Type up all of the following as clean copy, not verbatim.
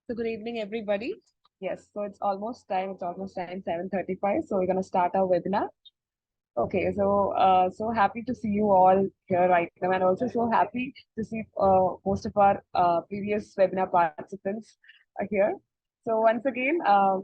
So good evening, everybody. Yes, so it's almost time. It's almost time, 7:35. So we're gonna start our webinar. Okay, so happy to see you all here right now, and also so happy to see most of our previous webinar participants are here. So once again,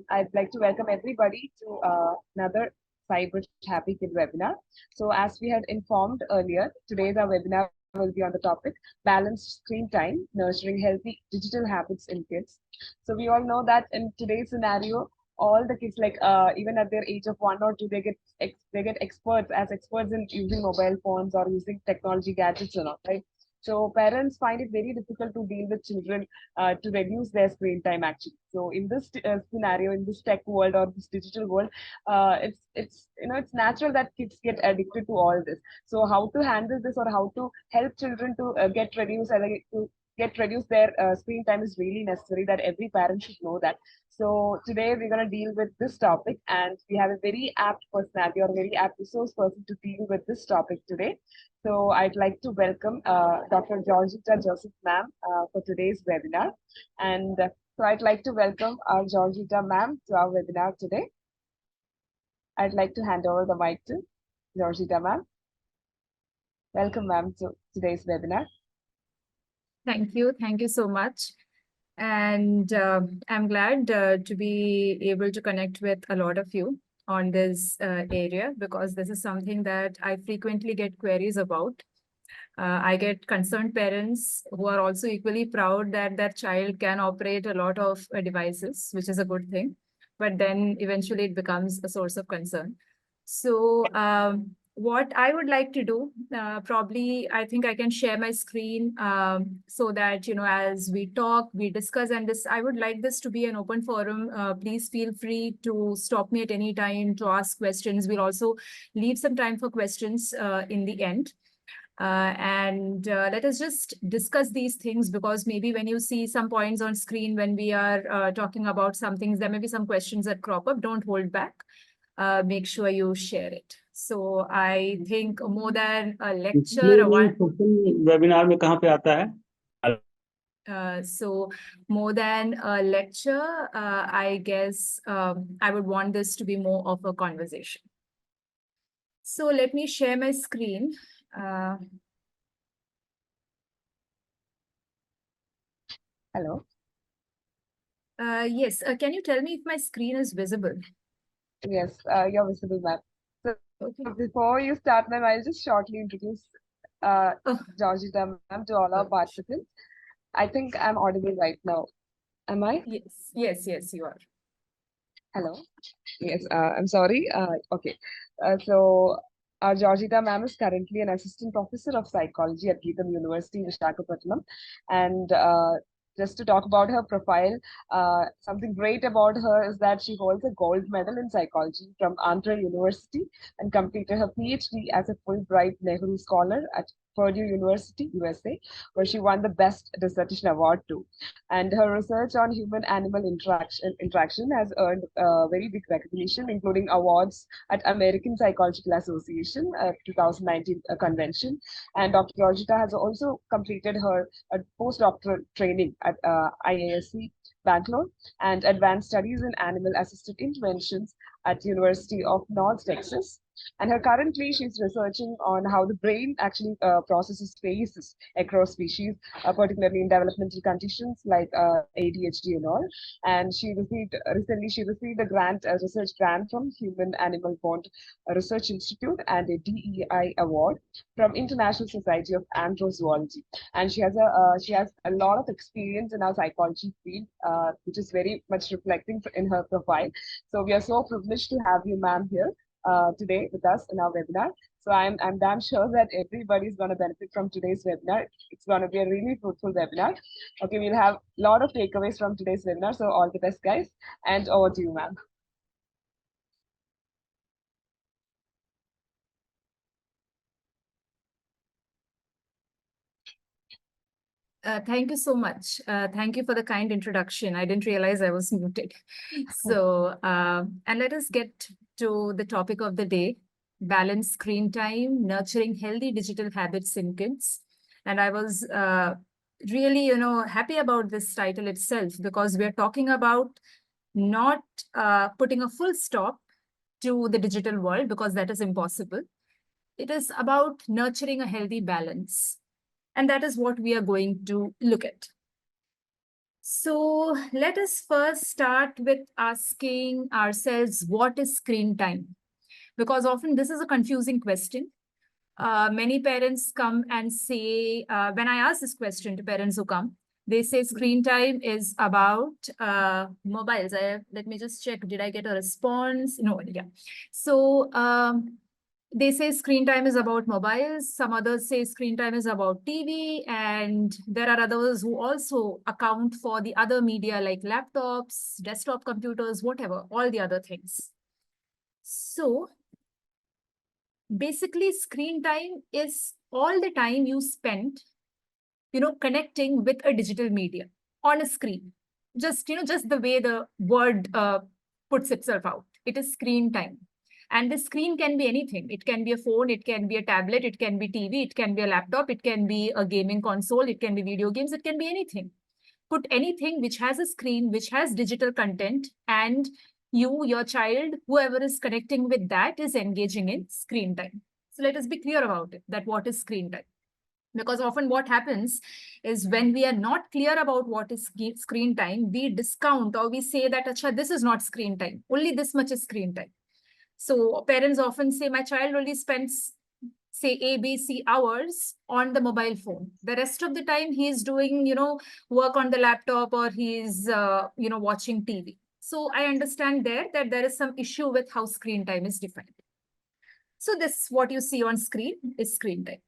I'd like to welcome everybody to another Psybridge Happy Kid webinar. So as we had informed earlier, today's our webinar will be on the topic balanced screen time, nurturing healthy digital habits in kids. So we all know that in today's scenario, all the kids like even at their age of 1 or 2 they get experts in using mobile phones or using technology gadgets and all, right? So parents find it very difficult to deal with children to reduce their screen time actually. So in this scenario, in this tech world or this digital world, it's it's natural that kids get addicted to all this. So how to handle this or how to help children to get reduced to get reduce their screen time is really necessary, that every parent should know that. So today we're going to deal with this topic, and we have a very apt personality or very apt resource person to deal with this topic today. So I'd like to welcome Dr. Georgitta Joseph ma'am for today's webinar. And so I'd like to welcome our Georgitta ma'am to our webinar today. I'd like to hand over the mic to Georgitta ma'am. Welcome ma'am to today's webinar. Thank you. Thank you so much. And I'm glad to be able to connect with a lot of you on this area, because this is something that I frequently get queries about. I get concerned parents who are also equally proud that their child can operate a lot of devices, which is a good thing. But then eventually it becomes a source of concern. So what I would like to do, probably I think I can share my screen so that, as we talk, we discuss, and this, I would like this to be an open forum. Please feel free to stop me at any time to ask questions. We'll also leave some time for questions in the end. And let us just discuss these things, because maybe when you see some points on screen, when we are talking about some things, there may be some questions that crop up. Don't hold back. Make sure you share it. So I think more than a lecture, webinar में कहाँ पे आता है? So more than a lecture, I guess I would want this to be more of a conversation. So let me share my screen. Hello. Yes. Can you tell me if my screen is visible? Yes, you're visible, ma'am. So Okay. before you start, ma'am, I'll just shortly introduce Georgitta, ma'am, to all our participants. I think I'm audible right now. Am I? Yes, yes, yes, you are. Hello. Yes, I'm sorry. Okay. So our Georgitta ma'am is currently an assistant professor of psychology at Geetham University, Visakhapatnam. And just to talk about her profile, something great about her is that she holds a gold medal in psychology from Andhra University and completed her PhD as a Fulbright Nehru Scholar at Purdue University, USA, where she won the Best Dissertation Award too. And her research on human-animal interaction has earned very big recognition, including awards at American Psychological Association 2019 convention. And Dr. Georgitta has also completed her postdoctoral training at IASC Bangalore and advanced studies in animal-assisted interventions at University of North Texas. And currently, she's researching on how the brain actually processes spaces across species, particularly in developmental conditions like ADHD and all. And she received a research grant from Human Animal Bond Research Institute and a DEI award from International Society of Androzoology. And she has a lot of experience in our psychology field, which is very much reflecting in her profile. So we are so privileged to have you, ma'am, here today with us in our webinar. So I'm damn sure that everybody's going to benefit from today's webinar. It's going to be a really fruitful webinar. Okay, we'll have a lot of takeaways from today's webinar. So all the best, guys. And over to you, ma'am. Thank you so much. Thank you for the kind introduction. I didn't realize I was muted. So, and let us get to the topic of the day: balanced screen time, nurturing healthy digital habits in kids. And I was really, happy about this title itself, because we're talking about not putting a full stop to the digital world, because that is impossible. It is about nurturing a healthy balance. And that is what we are going to look at. So let us first start with asking ourselves, what is screen time? Because often this is a confusing question. Many parents come and say, when I ask this question to parents who come, they say screen time is about mobiles. Let me just check. Did I get a response? No, yeah. So they say screen time is about mobiles. Some others say screen time is about TV. And there are others who also account for the other media like laptops, desktop computers, whatever, all the other things. So basically, screen time is all the time you spend, connecting with a digital media on a screen. Just the way the word puts itself out. It is screen time. And the screen can be anything. It can be a phone, it can be a tablet, it can be TV, it can be a laptop, it can be a gaming console, it can be video games, it can be anything. Put anything which has a screen, which has digital content, and you, your child, whoever is connecting with that is engaging in screen time. So let us be clear about it, that what is screen time. Because often what happens is when we are not clear about what is screen time, we discount or we say that, Acha, this is not screen time. Only this much is screen time. So parents often say, my child only spends, say, ABC hours on the mobile phone. The rest of the time he's doing, work on the laptop, or he's, watching TV. So I understand that there is some issue with how screen time is defined. So this, what you see on screen is screen time.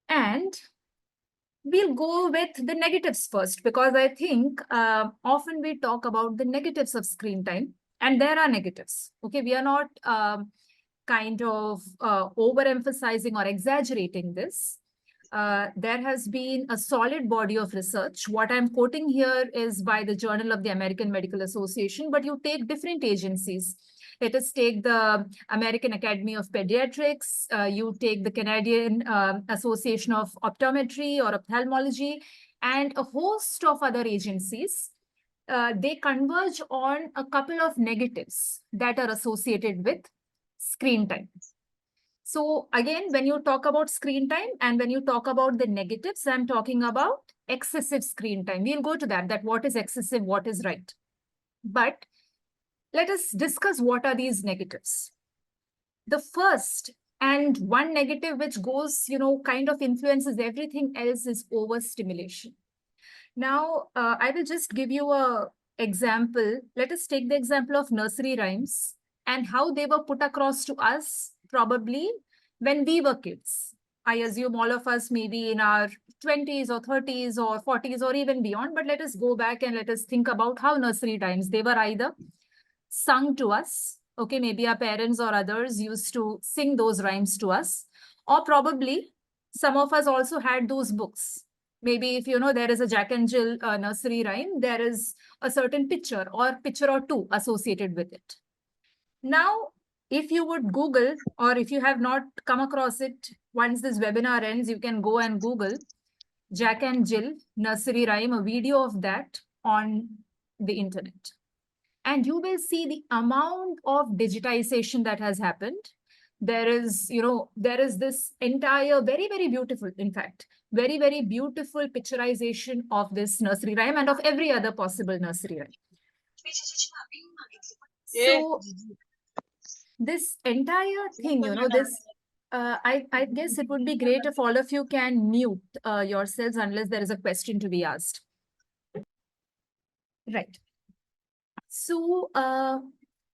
And we'll go with the negatives first, because I think often we talk about the negatives of screen time, and there are negatives. Okay, we are not kind of overemphasizing or exaggerating this. There has been a solid body of research. What I'm quoting here is by the Journal of the American Medical Association, but you take different agencies. Let us take the American Academy of Pediatrics, you take the Canadian Association of Optometry or Ophthalmology, and a host of other agencies. They converge on a couple of negatives that are associated with screen time. So again, when you talk about screen time and when you talk about the negatives, I'm talking about excessive screen time. We'll go to that what is excessive, what is right. But let us discuss what are these negatives. The first and one negative which goes, kind of influences everything else is overstimulation. Now, I will just give you an example. Let us take the example of nursery rhymes and how they were put across to us probably when we were kids. I assume all of us maybe in our 20s or 30s or 40s or even beyond, but let us go back and let us think about how nursery rhymes, they were either sung to us. Okay, maybe our parents or others used to sing those rhymes to us, or probably some of us also had those books. Maybe if there is a Jack and Jill nursery rhyme, there is a certain picture or two associated with it. Now, if you would Google, or if you have not come across it, once this webinar ends, you can go and Google Jack and Jill nursery rhyme, a video of that on the internet. And you will see the amount of digitization that has happened. There is, there is this entire very, very beautiful, in fact, very, very beautiful picturization of this nursery rhyme and of every other possible nursery rhyme. So this entire thing, I guess it would be great if all of you can mute yourselves unless there is a question to be asked. Right. So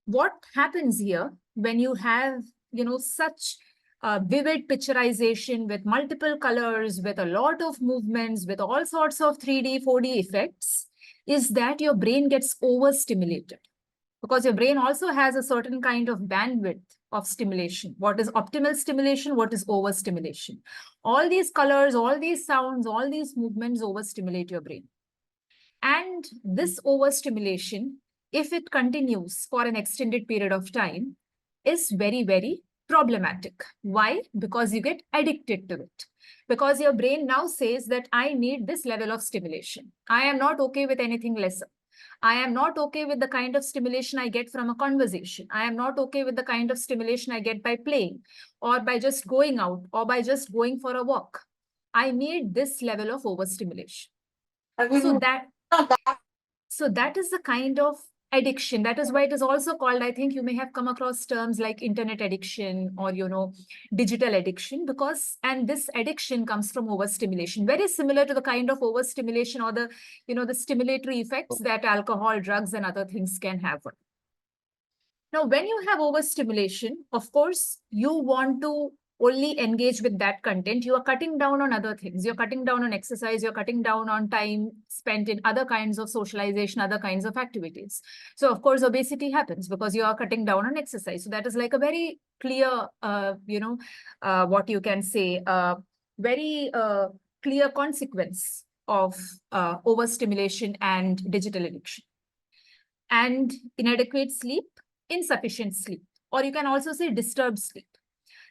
what happens here when you have, such vivid picturization with multiple colors, with a lot of movements, with all sorts of 3D, 4D effects, is that your brain gets overstimulated. Because your brain also has a certain kind of bandwidth of stimulation. What is optimal stimulation? What is overstimulation? All these colors, all these sounds, all these movements overstimulate your brain. And this overstimulation, if it continues for an extended period of time, is very, very problematic. Why? Because you get addicted to it. Because your brain now says that I need this level of stimulation. I am not okay with anything lesser. I am not okay with the kind of stimulation I get from a conversation. I am not okay with the kind of stimulation I get by playing or by just going out or by just going for a walk. I need this level of overstimulation. So that is the kind of addiction. That is why it is also called, I think you may have come across terms like internet addiction or, digital addiction, because, and this addiction comes from overstimulation, very similar to the kind of overstimulation or the, the stimulatory effects that alcohol, drugs, and other things can have. Now, when you have overstimulation, of course, you want to only engage with that content. You are cutting down on other things. You're cutting down on exercise. You're cutting down on time spent in other kinds of socialization, other kinds of activities. So, of course, obesity happens because you are cutting down on exercise. So that is like a very clear, what you can say, very clear consequence of overstimulation and digital addiction. And inadequate sleep, insufficient sleep, or you can also say disturbed sleep.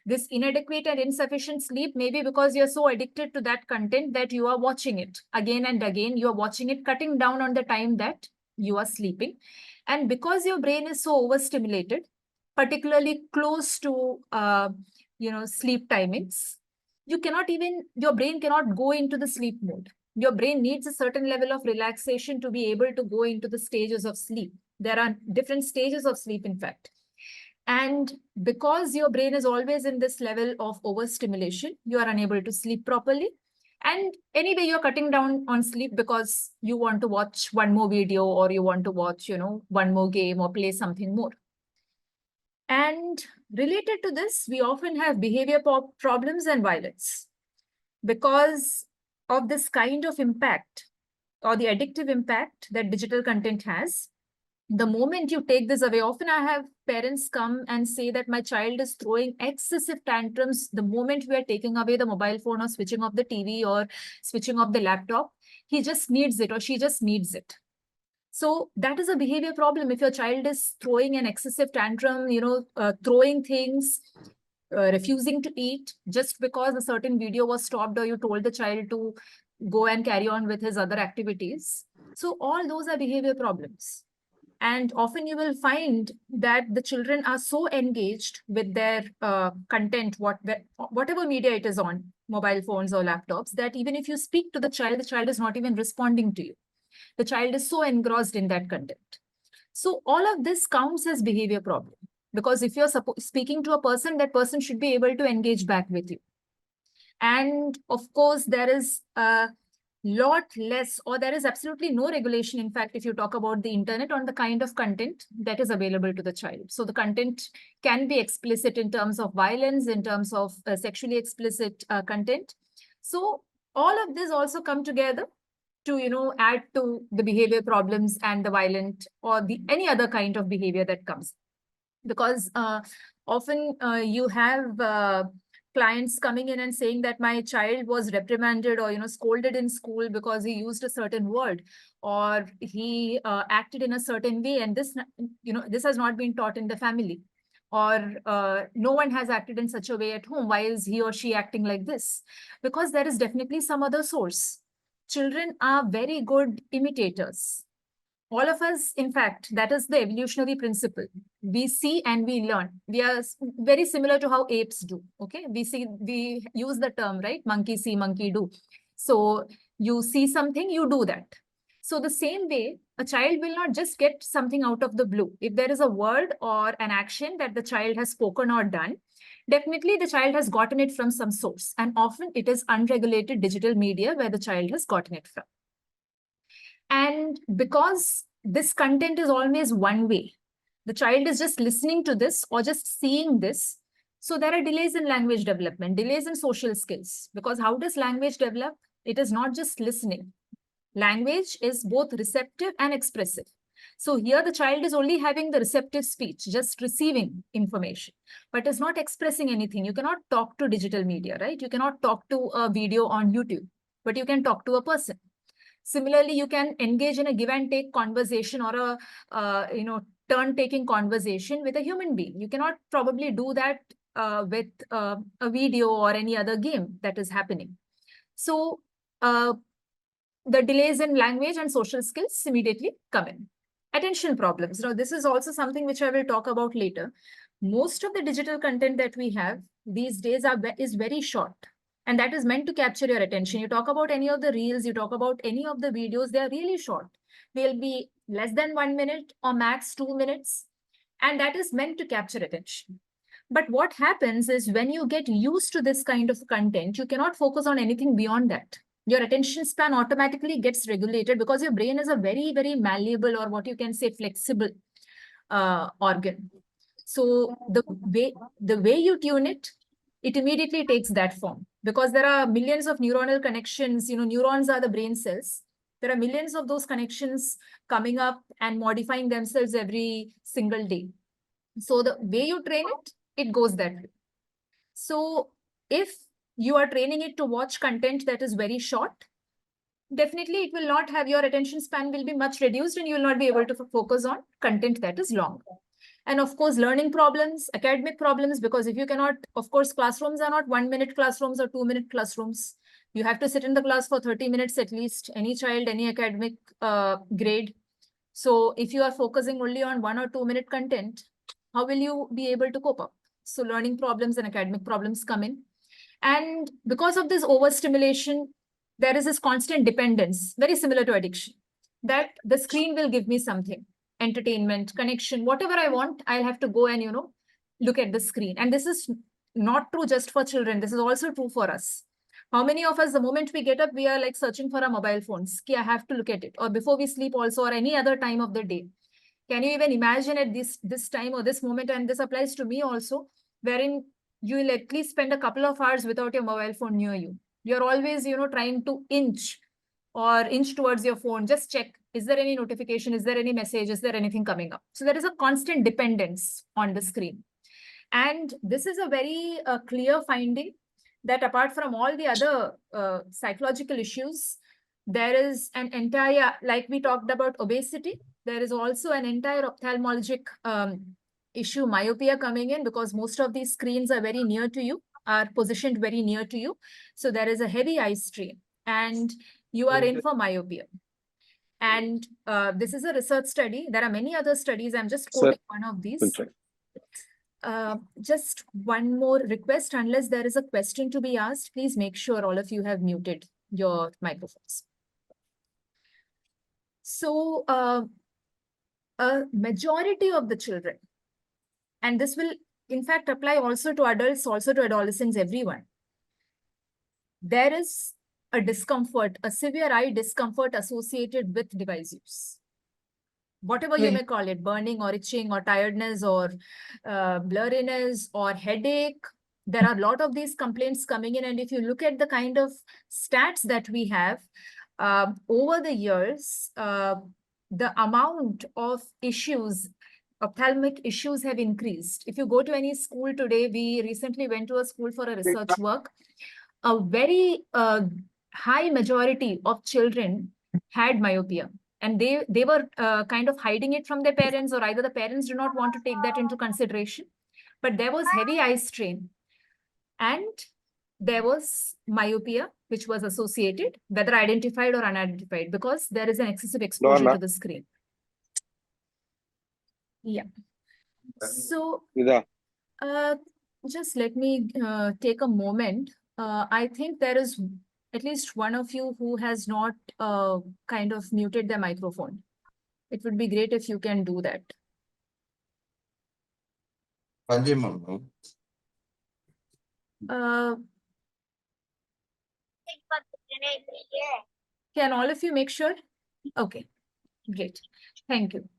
This inadequate and insufficient sleep may be because you're so addicted to that content that you are watching it again and again. You are watching it, cutting down on the time that you are sleeping. And because your brain is so overstimulated, particularly close to, sleep timings, your brain cannot go into the sleep mode. Your brain needs a certain level of relaxation to be able to go into the stages of sleep. There are different stages of sleep, in fact. And because your brain is always in this level of overstimulation, you are unable to sleep properly. And anyway, you're cutting down on sleep because you want to watch one more video or you want to watch, one more game or play something more. And related to this, we often have behavior problems and violence because of this kind of impact or the addictive impact that digital content has. The moment you take this away, often I have parents come and say that my child is throwing excessive tantrums the moment we are taking away the mobile phone or switching off the TV or switching off the laptop. He just needs it or she just needs it. So that is a behavior problem. If your child is throwing an excessive tantrum, throwing things, refusing to eat just because a certain video was stopped or you told the child to go and carry on with his other activities. So all those are behavior problems. And often you will find that the children are so engaged with their content, whatever media it is on, mobile phones or laptops, that even if you speak to the child is not even responding to you. The child is so engrossed in that content. So all of this counts as behavior problem. Because if you're speaking to a person, that person should be able to engage back with you. And of course, there is a lot less, or there is absolutely no regulation, in fact, if you talk about the internet, on the kind of content that is available to the child. So the content can be explicit in terms of violence, in terms of sexually explicit content. So all of this also come together to, add to the behavior problems and the violent or the any other kind of behavior that comes. Because often you have clients coming in and saying that my child was reprimanded or scolded in school because he used a certain word or he acted in a certain way, and this this has not been taught in the family, or no one has acted in such a way at home. Why is he or she acting like this? Because there is definitely some other source. Children are very good imitators. All of us, in fact, that is the evolutionary principle. We see and we learn. We are very similar to how apes do. Okay, we use the term, right? Monkey see, monkey do. So you see something, you do that. So the same way, a child will not just get something out of the blue. If there is a word or an action that the child has spoken or done, definitely the child has gotten it from some source. And often it is unregulated digital media where the child has gotten it from. And because this content is always one way, the child is just listening to this or just seeing this. So there are delays in language development, delays in social skills. Because how does language develop? It is not just listening. Language is both receptive and expressive. So here the child is only having the receptive speech, just receiving information, but is not expressing anything. You cannot talk to digital media, right? You cannot talk to a video on YouTube, but you can talk to a person. Similarly, you can engage in a give and take conversation or a turn-taking conversation with a human being. You cannot probably do that with a video or any other game that is happening. So the delays in language and social skills immediately come in. Attention problems. Now, this is also something which I will talk about later. Most of the digital content that we have these days is very short. And that is meant to capture your attention. You talk about any of the reels, you talk about any of the videos, they are really short. They'll be less than 1 minute or max 2 minutes. And that is meant to capture attention. But what happens is when you get used to this kind of content, you cannot focus on anything beyond that. Your attention span automatically gets regulated because your brain is a very, very malleable, or what you can say flexible organ. So the way you tune it, it immediately takes that form, because there are millions of neuronal connections. Neurons are the brain cells. There are millions of those connections coming up and modifying themselves every single day. So the way you train it, it goes that way. So if you are training it to watch content that is very short, definitely it will not have, your attention span will be much reduced, and you will not be able to focus on content that is long. And of course, learning problems, academic problems, because if you cannot, of course, classrooms are not 1 minute classrooms or 2 minute classrooms. You have to sit in the class for 30 minutes at least, any child, any academic grade. So if you are focusing only on 1 or 2 minute content, how will you be able to cope up? So learning problems and academic problems come in. And because of this overstimulation, there is this constant dependence, very similar to addiction, that the screen will give me something, entertainment, connection, whatever I want, I'll have to go and, look at the screen. And this is not true just for children. This is also true for us. How many of us, the moment we get up, we are like searching for our mobile phones. I have to look at it. Or before we sleep also, or any other time of the day. Can you even imagine at this time or this moment, and this applies to me also, wherein you will at least spend a couple of hours without your mobile phone near you. You're always, trying to inch towards your phone. Just check, is there any notification? Is there any message? Is there anything coming up? So there is a constant dependence on the screen. And this is a very clear finding that apart from all the other psychological issues, there is an entire, like we talked about obesity, there is also an entire ophthalmologic issue, myopia, coming in, because most of these screens are very near to you, are positioned very near to you. So there is a heavy eye strain and you are in for myopia. And this is a research study. There are many other studies. I'm just quoting one of these. Just one more request, unless there is a question to be asked, please make sure all of you have muted your microphones. So a majority of the children, and this will in fact apply also to adults, also to adolescents, everyone, there is a discomfort, a severe eye discomfort associated with device use. Whatever you may call it, burning or itching or tiredness or blurriness or headache, there are a lot of these complaints coming in. And if you look at the kind of stats that we have over the years, the amount of issues, ophthalmic issues, have increased. If you go to any school today, we recently went to a school for a research work, a very high majority of children had myopia. And they were kind of hiding it from their parents, or either the parents do not want to take that into consideration. But there was heavy eye strain and there was myopia, which was associated, whether identified or unidentified, because there is an excessive exposure to the screen. Yeah. So just let me take a moment. I think there is at least one of you who has not kind of muted their microphone. It would be great if you can do that. Can all of you make sure? Okay, great. Thank you.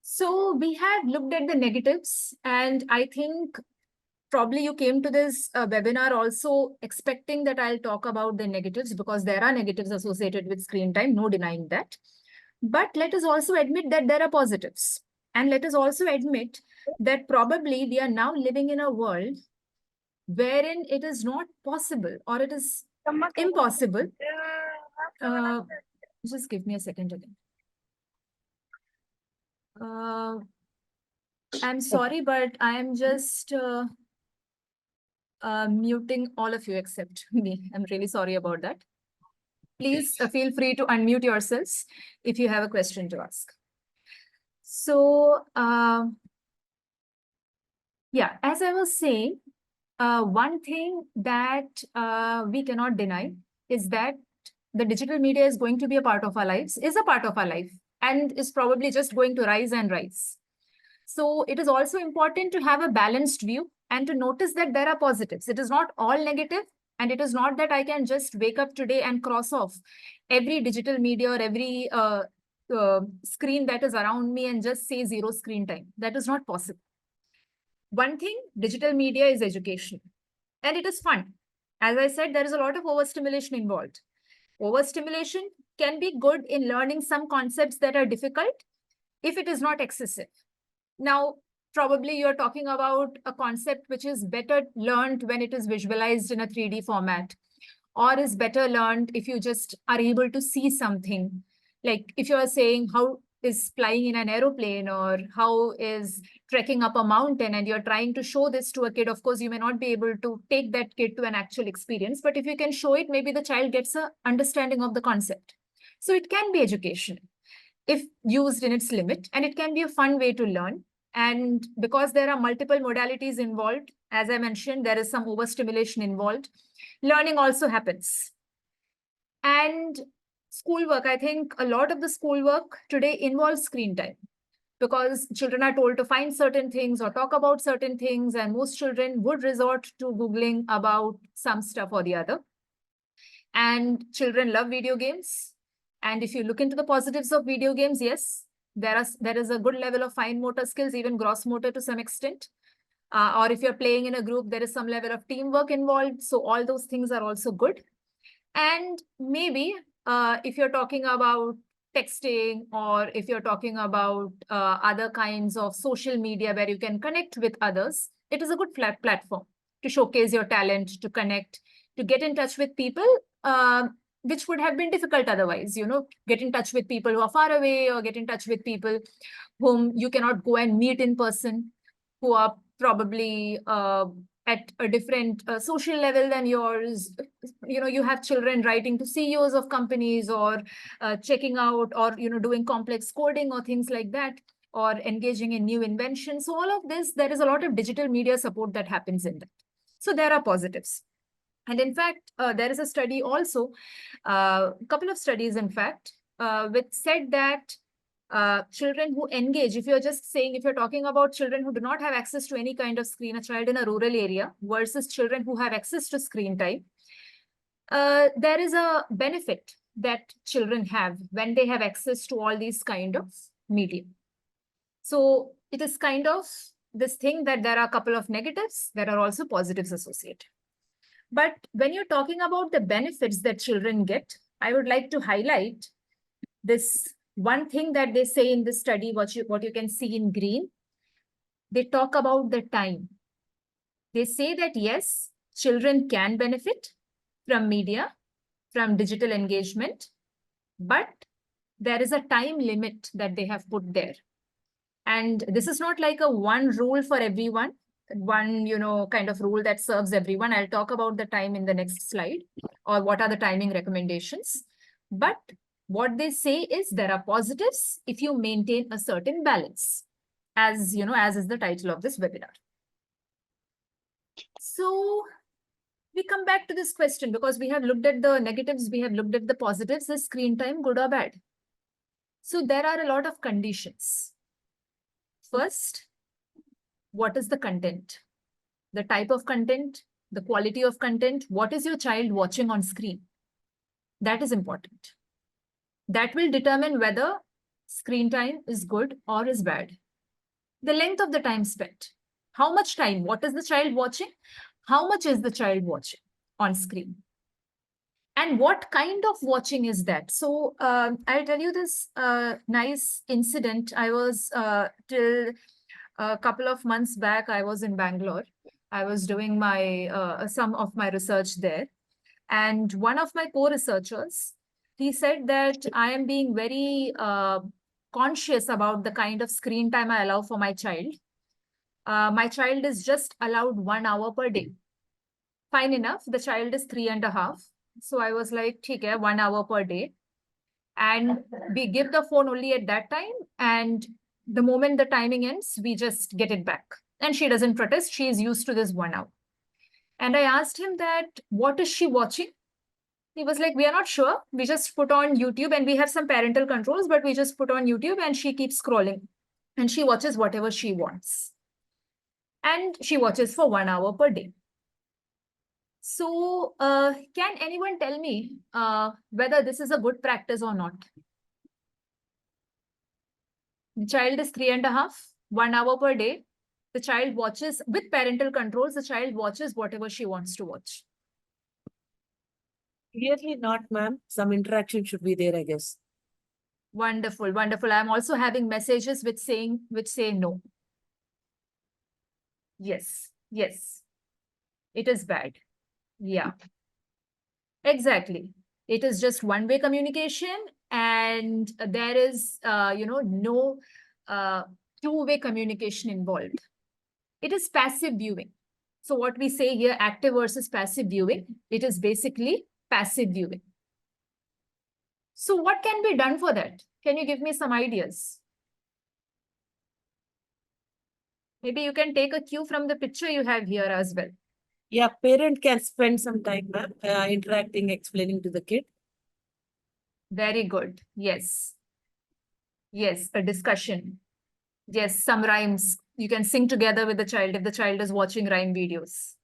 So we have looked at the negatives, and I think probably you came to this webinar also expecting that I'll talk about the negatives, because there are negatives associated with screen time, no denying that. But let us also admit that there are positives. And let us also admit that probably we are now living in a world wherein it is not possible, or it is impossible. Just give me a second again. I'm sorry, but I am just muting all of you except me. I'm really sorry about that. Please feel free to unmute yourselves if you have a question to ask. So, yeah, as I was saying, one thing that we cannot deny is that the digital media is going to be a part of our lives, is a part of our life, and is probably just going to rise and rise. So it is also important to have a balanced view and to notice that there are positives. It is not all negative, and it is not that I can just wake up today and cross off every digital media or every screen that is around me and just say zero screen time. That is not possible. One thing, digital media is education, and it is fun. As I said, there is a lot of overstimulation involved. Overstimulation can be good in learning some concepts that are difficult if it is not excessive. Now, probably you're talking about a concept which is better learned when it is visualized in a 3D format, or is better learned if you just are able to see something. Like if you're saying how is flying in an aeroplane or how is trekking up a mountain and you're trying to show this to a kid, of course, you may not be able to take that kid to an actual experience, but if you can show it, maybe the child gets an understanding of the concept. So it can be education if used in its limit, and it can be a fun way to learn. And because there are multiple modalities involved, as I mentioned, there is some overstimulation involved. Learning also happens. And schoolwork, I think a lot of the schoolwork today involves screen time because children are told to find certain things or talk about certain things, and most children would resort to Googling about some stuff or the other. And children love video games. And if you look into the positives of video games, yes, there is a good level of fine motor skills, even gross motor to some extent. Or if you're playing in a group, there is some level of teamwork involved. So all those things are also good. And maybe if you're talking about texting, or if you're talking about other kinds of social media where you can connect with others, it is a good platform to showcase your talent, to connect, to get in touch with people, which would have been difficult otherwise, get in touch with people who are far away, or get in touch with people whom you cannot go and meet in person, who are probably at a different social level than yours. You have children writing to CEOs of companies, or checking out, or doing complex coding or things like that, or engaging in new inventions. So all of this, there is a lot of digital media support that happens in that. So there are positives. And in fact, there is a study also, a couple of studies, in fact, which said that children who engage, if you're talking about children who do not have access to any kind of screen, a child in a rural area versus children who have access to screen time, there is a benefit that children have when they have access to all these kind of media. So it is kind of this thing that there are a couple of negatives, there are also positives associated. But when you're talking about the benefits that children get, I would like to highlight this one thing that they say in this study, what you can see in green. They talk about the time. They say that yes, children can benefit from media, from digital engagement, but there is a time limit that they have put there. And this is not like a one rule for everyone, one kind of rule that serves everyone. I'll talk about the time in the next slide, or what are the timing recommendations. But what they say is there are positives if you maintain a certain balance, as is the title of this webinar. So we come back to this question because we have looked at the negatives, we have looked at the positives. Is screen time good or bad? So there are a lot of conditions. First, what is the content? The type of content, the quality of content, what is your child watching on screen? That is important. That will determine whether screen time is good or is bad. The length of the time spent. How much time? What is the child watching? How much is the child watching on screen? And what kind of watching is that? So I'll tell you this nice incident. I was till a couple of months back, I was in Bangalore. I was doing some of my research there. And one of my co-researchers, he said that I am being very conscious about the kind of screen time I allow for my child. my child is just allowed 1 hour per day. Fine enough. The child is 3.5. So I was like, okay, 1 hour per day. And we give the phone only at that time. And the moment the timing ends, we just get it back. And she doesn't protest. She is used to this 1 hour. And I asked him that, what is she watching? He was like, we are not sure. We just put on YouTube and we have some parental controls, but we just put on YouTube and she keeps scrolling. And she watches whatever she wants. And she watches for 1 hour per day. So can anyone tell me whether this is a good practice or not? The child is 3.5, 1 hour per day. The child watches with parental controls. The child watches whatever she wants to watch. Clearly not, ma'am. Some interaction should be there, I guess. Wonderful, wonderful. I'm also having messages which say no. Yes, yes. It is bad. Yeah. Exactly. It is just one-way communication, and there is, no two-way communication involved. It is passive viewing. So what we say here, active versus passive viewing, it is basically passive viewing. So what can be done for that? Can you give me some ideas? Maybe you can take a cue from the picture you have here as well. Yeah, parent can spend some time, ma'am, interacting, explaining to the kid. Very good. Yes. Yes, a discussion. Yes, some rhymes. You can sing together with the child if the child is watching rhyme videos.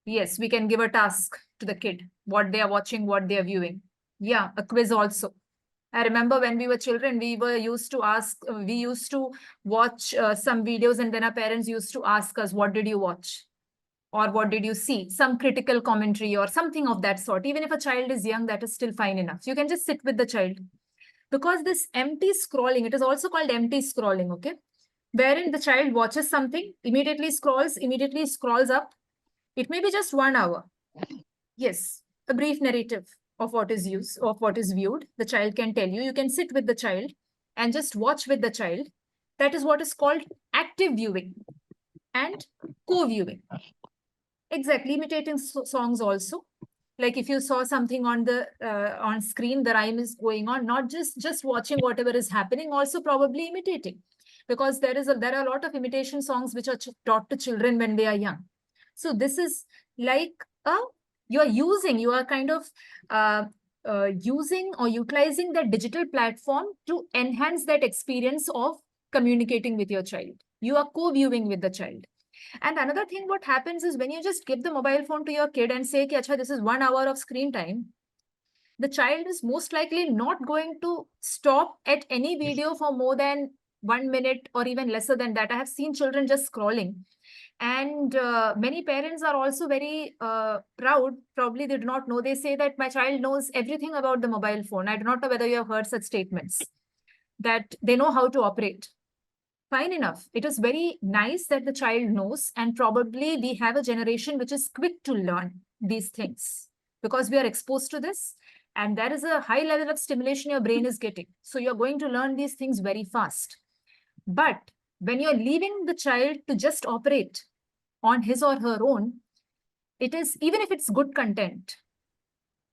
Yes, we can give a task to the kid, what they are watching, what they are viewing. Yeah, a quiz also. I remember when we were children, we used to watch some videos, and then our parents used to ask us, what did you watch? Or what did you see? Some critical commentary or something of that sort. Even if a child is young, that is still fine enough. You can just sit with the child. Because this empty scrolling, it is also called empty scrolling, okay? Wherein the child watches something, immediately scrolls up. It may be just 1 hour. Yes, a brief narrative of what is used, of what is viewed. The child can tell you. You can sit with the child and just watch with the child. That is what is called active viewing and co-viewing. Exactly, imitating songs also. Like if you saw something on the on screen, the rhyme is going on, not just watching whatever is happening, also probably imitating. Because there are a lot of imitation songs which are taught to children when they are young. So this is like you are kind of using or utilizing that digital platform to enhance that experience of communicating with your child. You are co-viewing with the child. And another thing, what happens is when you just give the mobile phone to your kid and say, Acha, this is 1 hour of screen time, the child is most likely not going to stop at any video for more than 1 minute or even lesser than that. I have seen children just scrolling. And many parents are also very proud. Probably they do not know. They say that my child knows everything about the mobile phone. I do not know whether you have heard such statements, that they know how to operate. Fine enough. It is very nice that the child knows, and probably we have a generation which is quick to learn these things because we are exposed to this, and there is a high level of stimulation your brain is getting. So you're going to learn these things very fast. But when you're leaving the child to just operate on his or her own, it is, even if it's good content,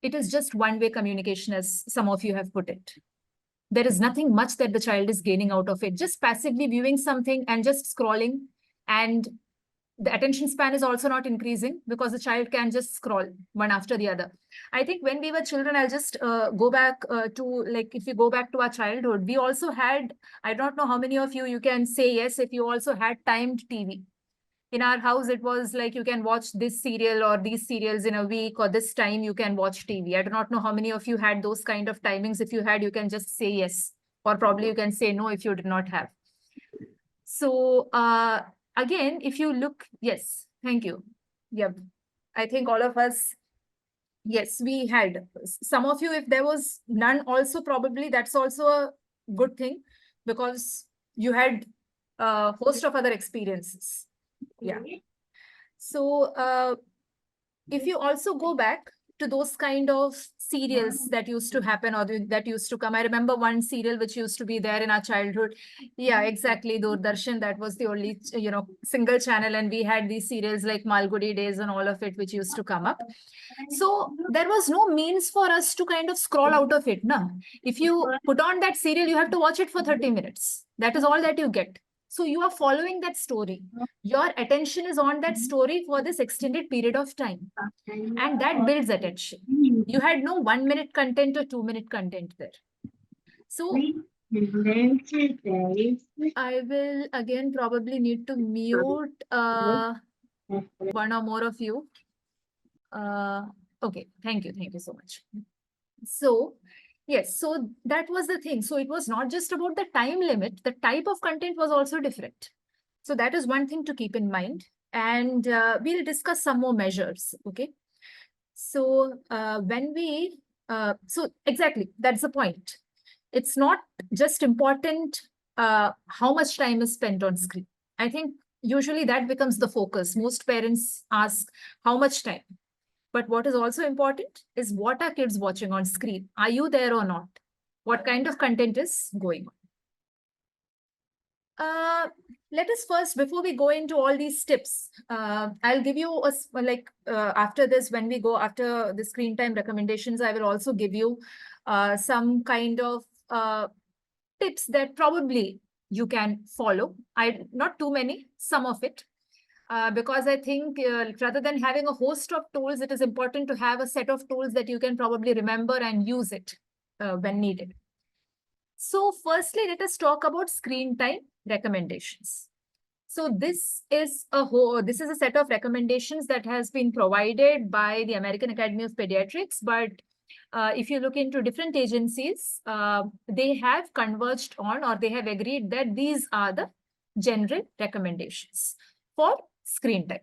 it is just one-way communication, as some of you have put it. There is nothing much that the child is gaining out of it. Just passively viewing something and just scrolling, and the attention span is also not increasing because the child can just scroll one after the other. I think when we were children, I'll just go back to, like, if you go back to our childhood, we also had, I don't know how many of you can say yes, if you also had timed TV. In our house, it was like you can watch this serial or these serials in a week, or this time you can watch TV. I do not know how many of you had those kind of timings. If you had, you can just say yes, or probably you can say no if you did not have. So again, if you look, yes, thank you. Yep. I think all of us, yes, we had. Some of you, if there was none also, probably that's also a good thing because you had a host of other experiences. Yeah. So if you also go back to those kind of serials that used to happen or that used to come? I remember one serial which used to be there in our childhood. Yeah, exactly. Doordarshan, that was the only, single channel. And we had these serials like Malgudi Days and all of it, which used to come up. So there was no means for us to kind of scroll out of it. No? If you put on that serial, you have to watch it for 30 minutes. That is all that you get. So you are following that story. Your attention is on that story for this extended period of time. And that builds attention. You had no 1 minute content or 2 minute content there. So I will again probably need to mute one or more of you. Okay, thank you. Thank you so much. So yes, so that was the thing. So it was not just about the time limit, the type of content was also different. So that is one thing to keep in mind. And we'll discuss some more measures, okay? So so exactly, that's the point. It's not just important how much time is spent on screen. I think usually that becomes the focus. Most parents ask how much time. But what is also important is what are kids watching on screen? Are you there or not? What kind of content is going on? Let us first, before we go into all these tips, I'll give you after this, when we go after the screen time recommendations, I will also give you some kind of tips that probably you can follow. Not too many, some of it. Because I think rather than having a host of tools, it is important to have a set of tools that you can probably remember and use it when needed. So firstly, let us talk about screen time recommendations. So this is a set of recommendations that has been provided by the American Academy of Pediatrics. But if you look into different agencies, they have converged on, or they have agreed that these are the general recommendations for screen time.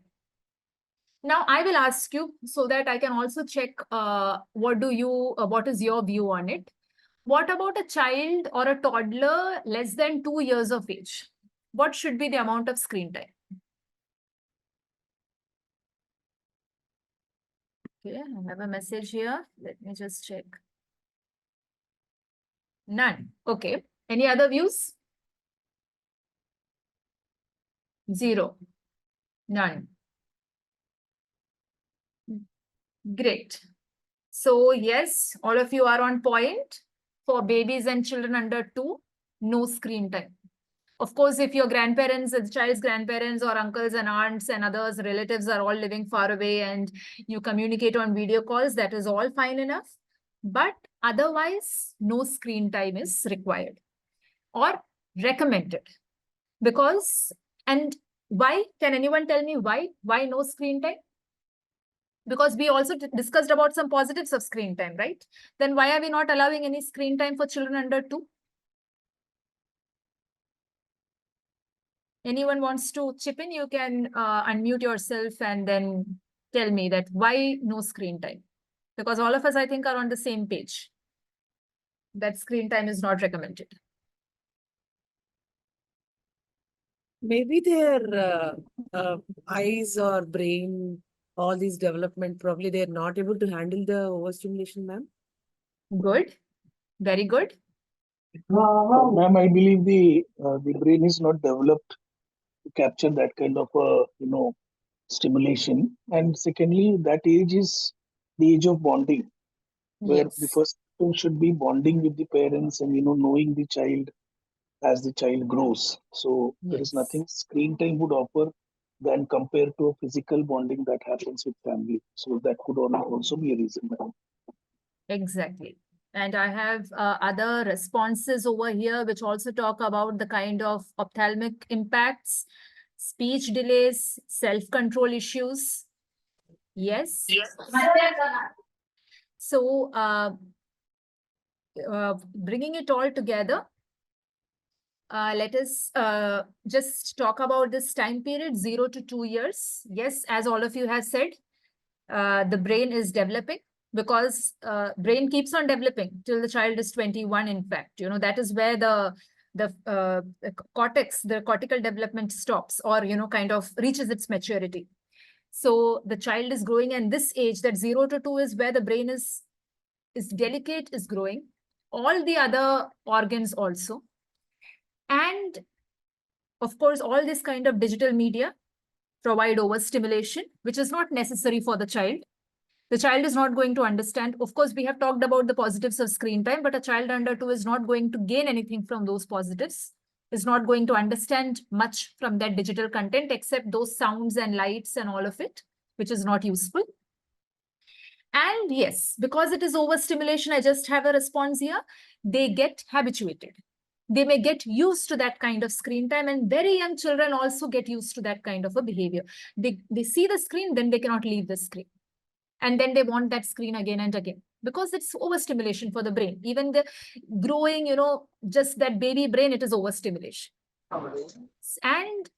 Now, I will ask you so that I can also check what is your view on it. What about a child or a toddler less than 2 years of age? What should be the amount of screen time? Okay, I have a message here. Let me just check. None. Okay. Any other views? 0. None. Great. So yes, all of you are on point. For babies and children under 2, no screen time. Of course, if your grandparents, the child's grandparents or uncles and aunts and others, relatives are all living far away and you communicate on video calls, that is all fine enough. But otherwise, no screen time is required or recommended. Because, and why? Can anyone tell me why? Why no screen time? Because we also discussed about some positives of screen time, right? Then why are we not allowing any screen time for children under 2? Anyone wants to chip in, you can unmute yourself and then tell me that why no screen time? Because all of us, I think, are on the same page. That screen time is not recommended. Maybe their eyes or brain, all these development, probably they're not able to handle the overstimulation, ma'am. Good. Very good. Ma'am, I believe the brain is not developed to capture that kind of stimulation. And secondly, that age is the age of bonding, where the Yes. first thing should be bonding with the parents and knowing the child as the child grows. So there is Yes. nothing screen time would offer than compared to a physical bonding that happens with family. So that could also be a reason. Exactly. And I have other responses over here, which also talk about the kind of ophthalmic impacts, speech delays, self-control issues. Yes. So bringing it all together, let us just talk about this time period, 0 to 2 years. Yes, as all of you have said, the brain is developing, because brain keeps on developing till the child is 21. In fact, that is where the cortex, the cortical development stops, or kind of reaches its maturity. So the child is growing, and this age, that 0 to 2, is where the brain is delicate, is growing. All the other organs also. And of course, all this kind of digital media provide overstimulation, which is not necessary for the child. The child is not going to understand. Of course, we have talked about the positives of screen time, but a child under 2 is not going to gain anything from those positives, is not going to understand much from that digital content, except those sounds and lights and all of it, which is not useful. And yes, because it is overstimulation, I just have a response here. They get habituated. They may get used to that kind of screen time, and very young children also get used to that kind of a behavior. They see the screen, then they cannot leave the screen. And then they want that screen again and again, because it's overstimulation for the brain. Even the growing, just that baby brain, it is overstimulation. And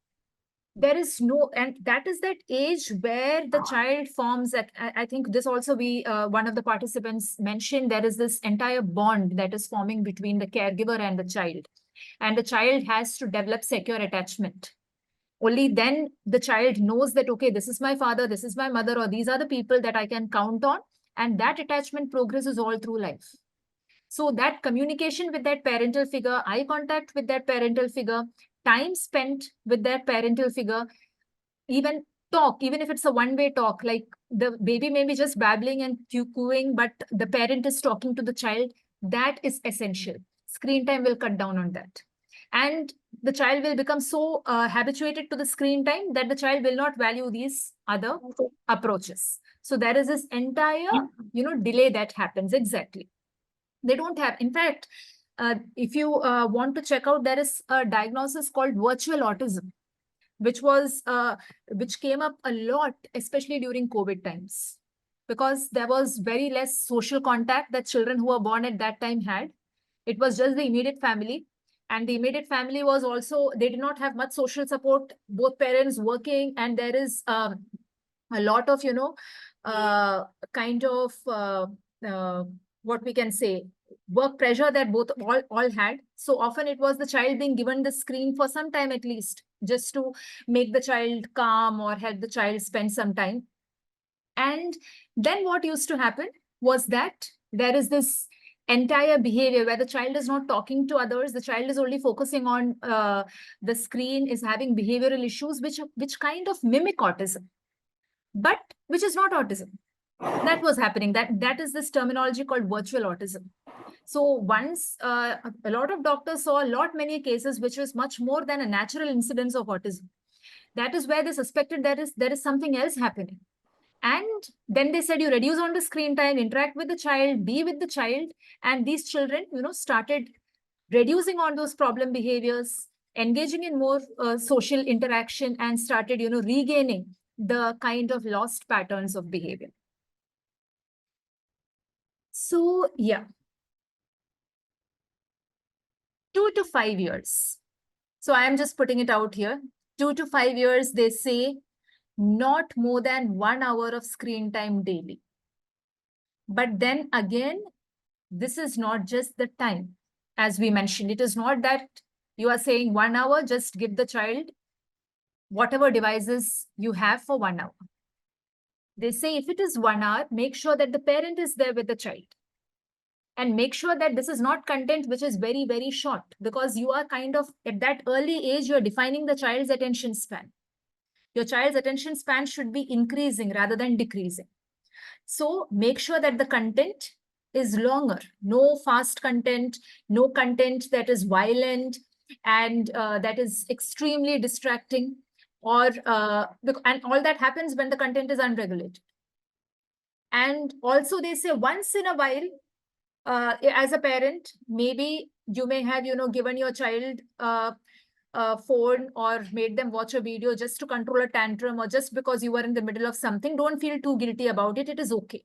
there is no, and that is that age where the child forms that. I think this also one of the participants mentioned, there is this entire bond that is forming between the caregiver and the child. And the child has to develop secure attachment. Only then the child knows that, okay, this is my father, this is my mother, or these are the people that I can count on. And that attachment progresses all through life. So that communication with that parental figure, eye contact with that parental figure, time spent with that parental figure, even talk, even if it's a one-way talk, like the baby may be just babbling and cooing, but the parent is talking to the child, that is essential. Screen time will cut down on that. And the child will become so habituated to the screen time that the child will not value these other approaches. So there is this entire, delay that happens. Exactly. They don't have, in fact, if you want to check out, there is a diagnosis called virtual autism, which came up a lot, especially during COVID times, because there was very less social contact that children who were born at that time had. It was just the immediate family. And the immediate family was also, they did not have much social support, both parents working, and there is a lot of, what we can say, work pressure that all had. So often it was the child being given the screen for some time at least, just to make the child calm or help the child spend some time. And then what used to happen was that there is this entire behavior where the child is not talking to others, the child is only focusing on the screen, is having behavioral issues which kind of mimic autism, but which is not autism. That was happening. That is this terminology called virtual autism. So once a lot of doctors saw many cases which was much more than a natural incidence of autism. That is where they suspected there is something else happening. And then they said, you reduce on the screen time, interact with the child, be with the child. And these children, started reducing on those problem behaviors, engaging in more social interaction, and started, regaining the kind of lost patterns of behavior. So, yeah. 2 to 5 years. So I am just putting it out here. 2 to 5 years, they say, not more than 1 hour of screen time daily. But then again, this is not just the time. As we mentioned, it is not that you are saying 1 hour, just give the child whatever devices you have for 1 hour. They say if it is 1 hour, make sure that the parent is there with the child. And make sure that this is not content which is very, very short, because you are kind of at that early age, you're defining the child's attention span. Your child's attention span should be increasing rather than decreasing. So make sure that the content is longer, no fast content, no content that is violent and that is extremely distracting, or and all that happens when the content is unregulated. And also they say once in a while, as a parent, maybe you may have, given your child a phone or made them watch a video just to control a tantrum, or just because you were in the middle of something. Don't feel too guilty about it. It is okay.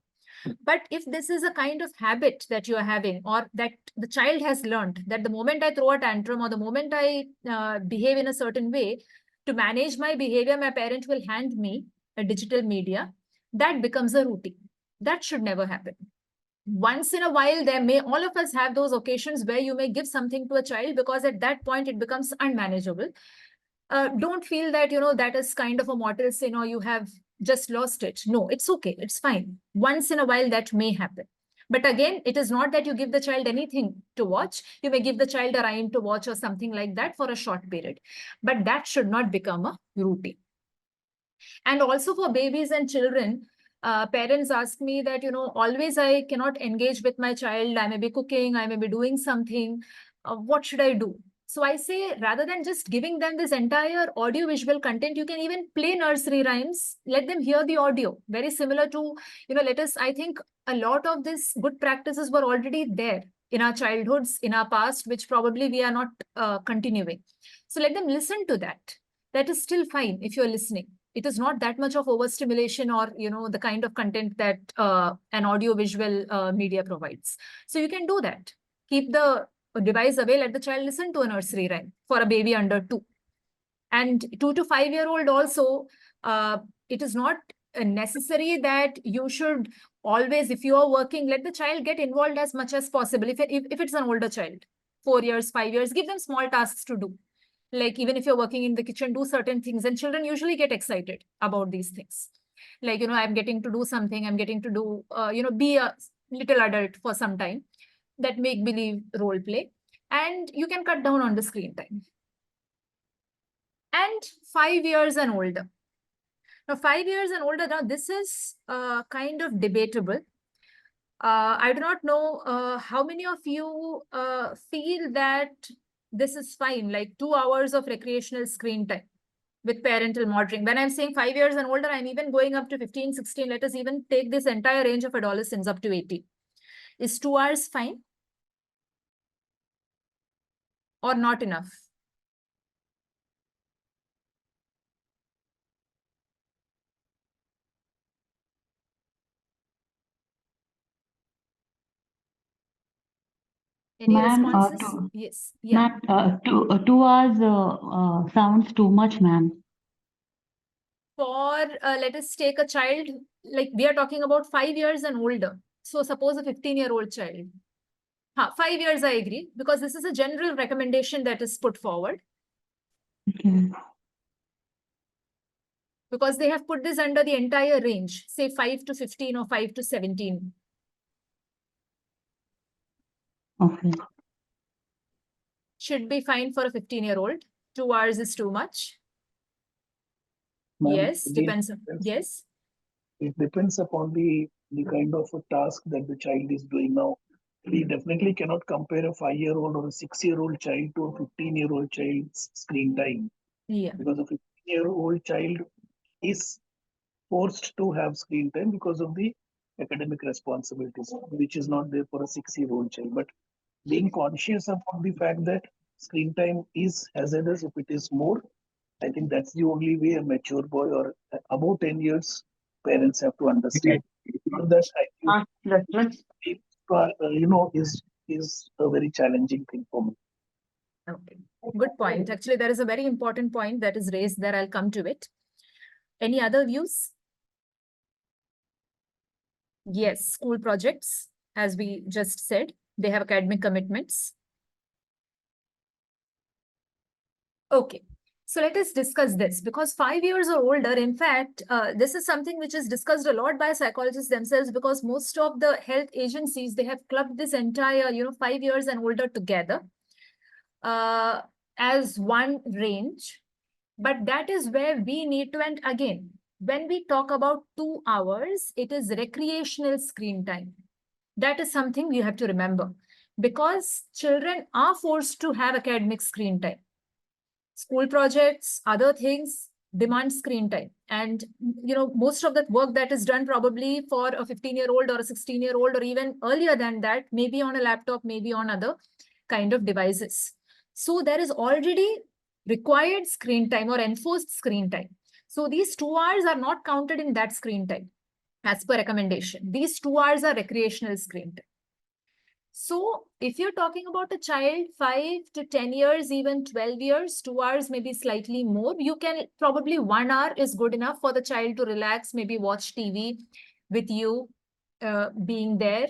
But if this is a kind of habit that you are having, or that the child has learned that the moment I throw a tantrum or the moment I behave in a certain way, to manage my behavior, my parent will hand me a digital media, that becomes a routine. That should never happen. Once in a while, all of us have those occasions where you may give something to a child, because at that point it becomes unmanageable. Don't feel that, that is kind of a mortal sin, or you have just lost it. No, it's okay. It's fine. Once in a while, that may happen. But again, it is not that you give the child anything to watch. You may give the child a rhyme to watch or something like that for a short period. But that should not become a routine. And also for babies and children, parents ask me that, always I cannot engage with my child. I may be cooking, I may be doing something. What should I do? So I say, rather than just giving them this entire audio-visual content, you can even play nursery rhymes. Let them hear the audio. Very similar to, I think a lot of these good practices were already there in our childhoods, in our past, which probably we are not continuing. So let them listen to that. That is still fine if you're listening. It is not that much of overstimulation or, the kind of content that an audio-visual media provides. So you can do that. Keep the device away, let the child listen to a nursery rhyme for a baby under 2. And 2 to 5 year old also, it is not necessary that you should always, if you are working, let the child get involved as much as possible. If it's an older child, 4 years, 5 years, give them small tasks to do. Like even if you're working in the kitchen, do certain things, and children usually get excited about these things. Like, I'm getting to do something, I'm getting to do, be a little adult for some time. That make-believe role play. And you can cut down on the screen time. And 5 years and older. Now, 5 years and older, now this is kind of debatable. I do not know how many of you feel that this is fine, like 2 hours of recreational screen time with parental monitoring. When I'm saying 5 years and older, I'm even going up to 15, 16. Let us even take this entire range of adolescents up to 18. Is 2 hours fine? Or not enough? Any responses? Yes. Yeah. Ma'am, 2 hours sounds too much, ma'am. For, let us take a child, like we are talking about 5 years and older. So suppose a 15-year-old child. 5 years, I agree, because this is a general recommendation that is put forward. Okay. Because they have put this under the entire range, say 5 to 15 or 5 to 17. Okay. Should be fine for a 15-year-old. 2 hours is too much. Yes, Again, depends. Yes. It depends upon the kind of a task that the child is doing now. We definitely cannot compare a 5-year-old or a 6-year-old child to a 15-year-old child's screen time. Yeah. Because a 15-year-old child is forced to have screen time because of the academic responsibilities, which is not there for a 6-year-old child. But being conscious about the fact that screen time is hazardous if it is more, I think that's the only way a mature boy or above 10 years parents have to understand. That I think, is a very challenging thing for me. Okay. Good point. Actually, there is a very important point that is raised there. I'll come to it. Any other views? Yes, school projects, as we just said, they have academic commitments. Okay. So let us discuss this, because 5 years or older, in fact, this is something which is discussed a lot by psychologists themselves, because most of the health agencies, they have clubbed this entire, 5 years and older together as one range. But that is where we need to, and again, when we talk about 2 hours, it is recreational screen time. That is something we have to remember, because children are forced to have academic screen time. School projects, other things demand screen time. And, most of that work that is done probably for a 15-year-old or a 16-year-old or even earlier than that, maybe on a laptop, maybe on other kind of devices. So there is already required screen time or enforced screen time. So these 2 hours are not counted in that screen time as per recommendation. These 2 hours are recreational screen time. So if you're talking about a child 5 to 10 years, even 12 years, 2 hours, maybe slightly more, you can probably 1 hour is good enough for the child to relax, maybe watch TV with you being there.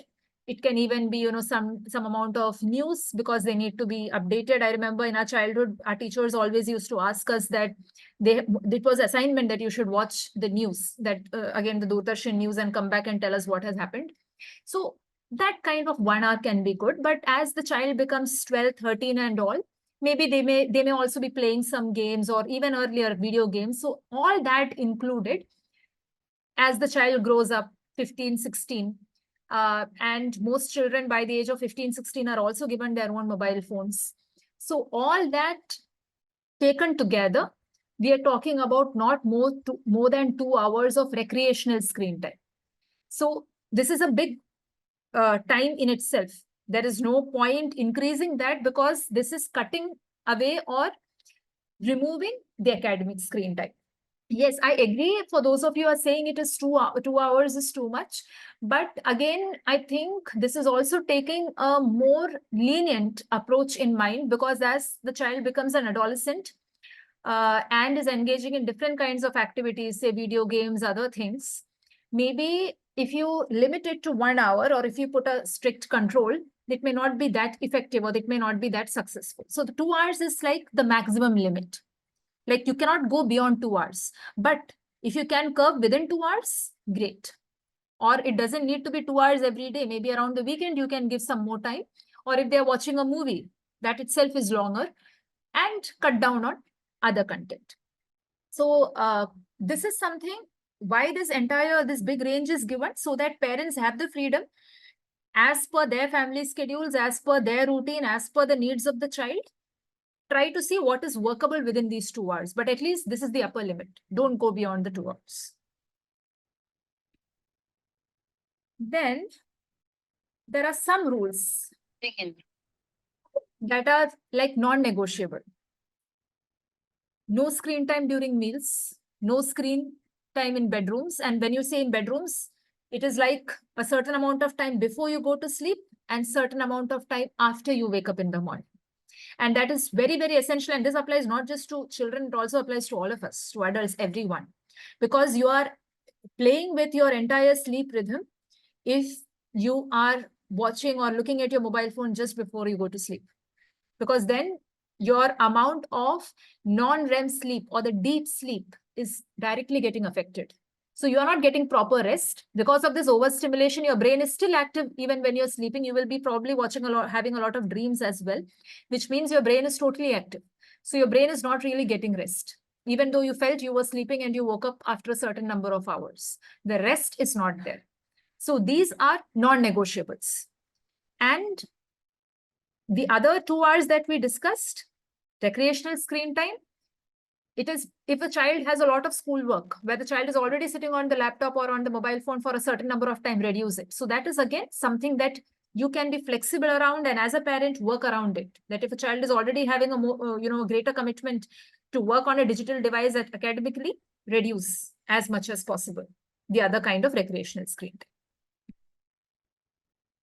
It can even be, some amount of news because they need to be updated. I remember in our childhood, our teachers always used to ask us that it was assignment that you should watch the news, that again, the Doordarshan news, and come back and tell us what has happened. So that kind of 1 hour can be good. But as the child becomes 12, 13 and all, maybe they may also be playing some games, or even earlier video games. So all that included, as the child grows up, 15, 16, and most children by the age of 15, 16 are also given their own mobile phones. So all that taken together, we are talking about not more than 2 hours of recreational screen time. So this is a big time in itself. There is no point increasing that, because this is cutting away or removing the academic screen time. Yes, I agree. For those of you who are saying it is 2 hours is too much. But again, I think this is also taking a more lenient approach in mind, because as the child becomes an adolescent and is engaging in different kinds of activities, say video games, other things, maybe if you limit it to 1 hour, or if you put a strict control, it may not be that effective, or it may not be that successful. So the 2 hours is like the maximum limit. Like you cannot go beyond 2 hours. But if you can curb within 2 hours, great. Or it doesn't need to be 2 hours every day. Maybe around the weekend, you can give some more time. Or if they're watching a movie, that itself is longer, and cut down on other content. So this is something why this big range is given, so that parents have the freedom as per their family schedules, as per their routine, as per the needs of the child. Try to see what is workable within these 2 hours, but at least this is the upper limit. Don't go beyond the 2 hours. Then there are some rules that are like non-negotiable. No screen time during meals, no screen time in bedrooms. And when you say in bedrooms, it is like a certain amount of time before you go to sleep and certain amount of time after you wake up in the morning. And that is very, very essential. And this applies not just to children, it also applies to all of us, to adults, everyone. Because you are playing with your entire sleep rhythm if you are watching or looking at your mobile phone just before you go to sleep. Because then your amount of non-REM sleep or the deep sleep is directly getting affected. So you are not getting proper rest. Because of this overstimulation, your brain is still active even when you're sleeping. You will be probably watching a lot, having a lot of dreams as well, which means your brain is totally active. So your brain is not really getting rest, even though you felt you were sleeping and you woke up after a certain number of hours. The rest is not there. So these are non-negotiables. And the other 2 hours that we discussed, recreational screen time, it is if a child has a lot of schoolwork where the child is already sitting on the laptop or on the mobile phone for a certain number of time, reduce it. So that is again something that you can be flexible around, and as a parent work around it. That if a child is already having a more, greater commitment to work on a digital device academically, reduce as much as possible the other kind of recreational screen time.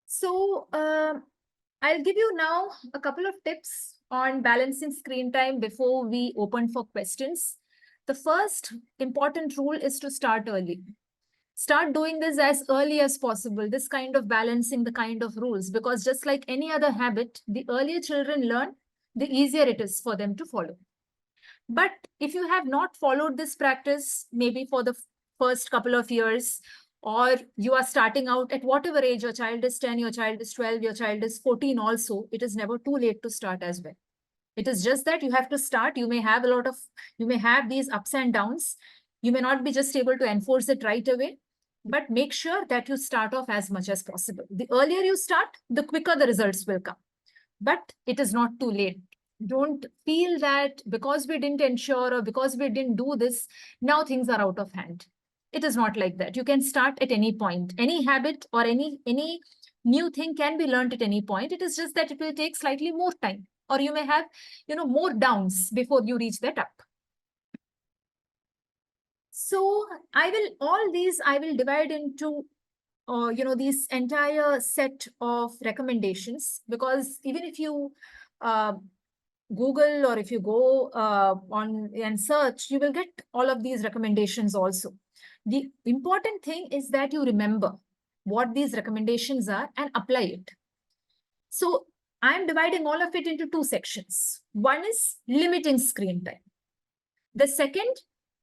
So I'll give you now a couple of tips on balancing screen time before we open for questions. The first important rule is to start early. Start doing this as early as possible, this kind of balancing the kind of rules, because just like any other habit, the earlier children learn, the easier it is for them to follow. But if you have not followed this practice, maybe for the first couple of years, or you are starting out at whatever age, your child is 10, your child is 12, your child is 14 also, it is never too late to start as well. It is just that you have to start. You may have these ups and downs. You may not be just able to enforce it right away, but make sure that you start off as much as possible. The earlier you start, the quicker the results will come. But it is not too late. Don't feel that because we didn't ensure or because we didn't do this, now things are out of hand. It is not like that. You can start at any point. Any habit or any new thing can be learned at any point. It is just that it will take slightly more time, or you may have, more downs before you reach that up. So I will divide into, these entire set of recommendations, because even if you Google or if you go on and search, you will get all of these recommendations also. The important thing is that you remember what these recommendations are and apply it. So I'm dividing all of it into two sections. One is limiting screen time. The second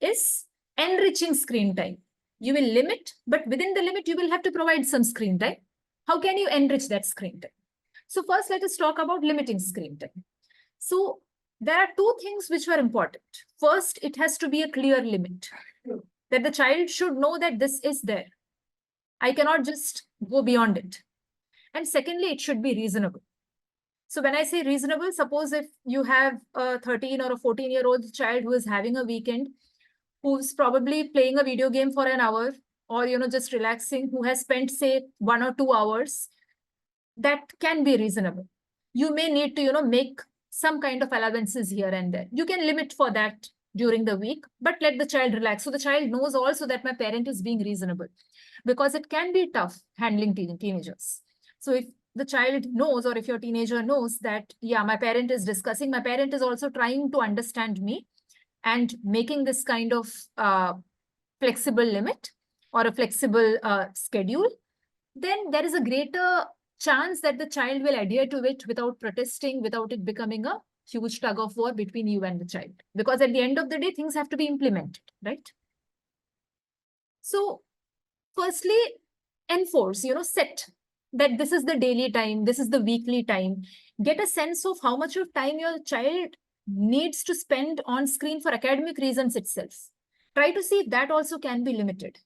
is enriching screen time. You will limit, but within the limit, you will have to provide some screen time. How can you enrich that screen time? So first, let us talk about limiting screen time. So there are two things which are important. First, it has to be a clear limit, that the child should know that this is there. I cannot just go beyond it. And secondly, it should be reasonable. So when I say reasonable, suppose if you have a 13 or a 14-year-old child who is having a weekend, who's probably playing a video game for an hour, or just relaxing, who has spent, say, 1 or 2 hours, that can be reasonable. You may need to make some kind of allowances here and there. You can limit for that during the week, but let the child relax. So the child knows also that my parent is being reasonable, because it can be tough handling teenagers. So if the child knows, or if your teenager knows that, yeah, my parent is discussing, my parent is also trying to understand me and making this kind of flexible limit or a flexible schedule, then there is a greater chance that the child will adhere to it without protesting, without it becoming a huge tug of war between you and the child. Because at the end of the day, things have to be implemented, right? So firstly, enforce, set that this is the daily time, this is the weekly time. Get a sense of how much of time your child needs to spend on screen for academic reasons itself. Try to see if that also can be limited.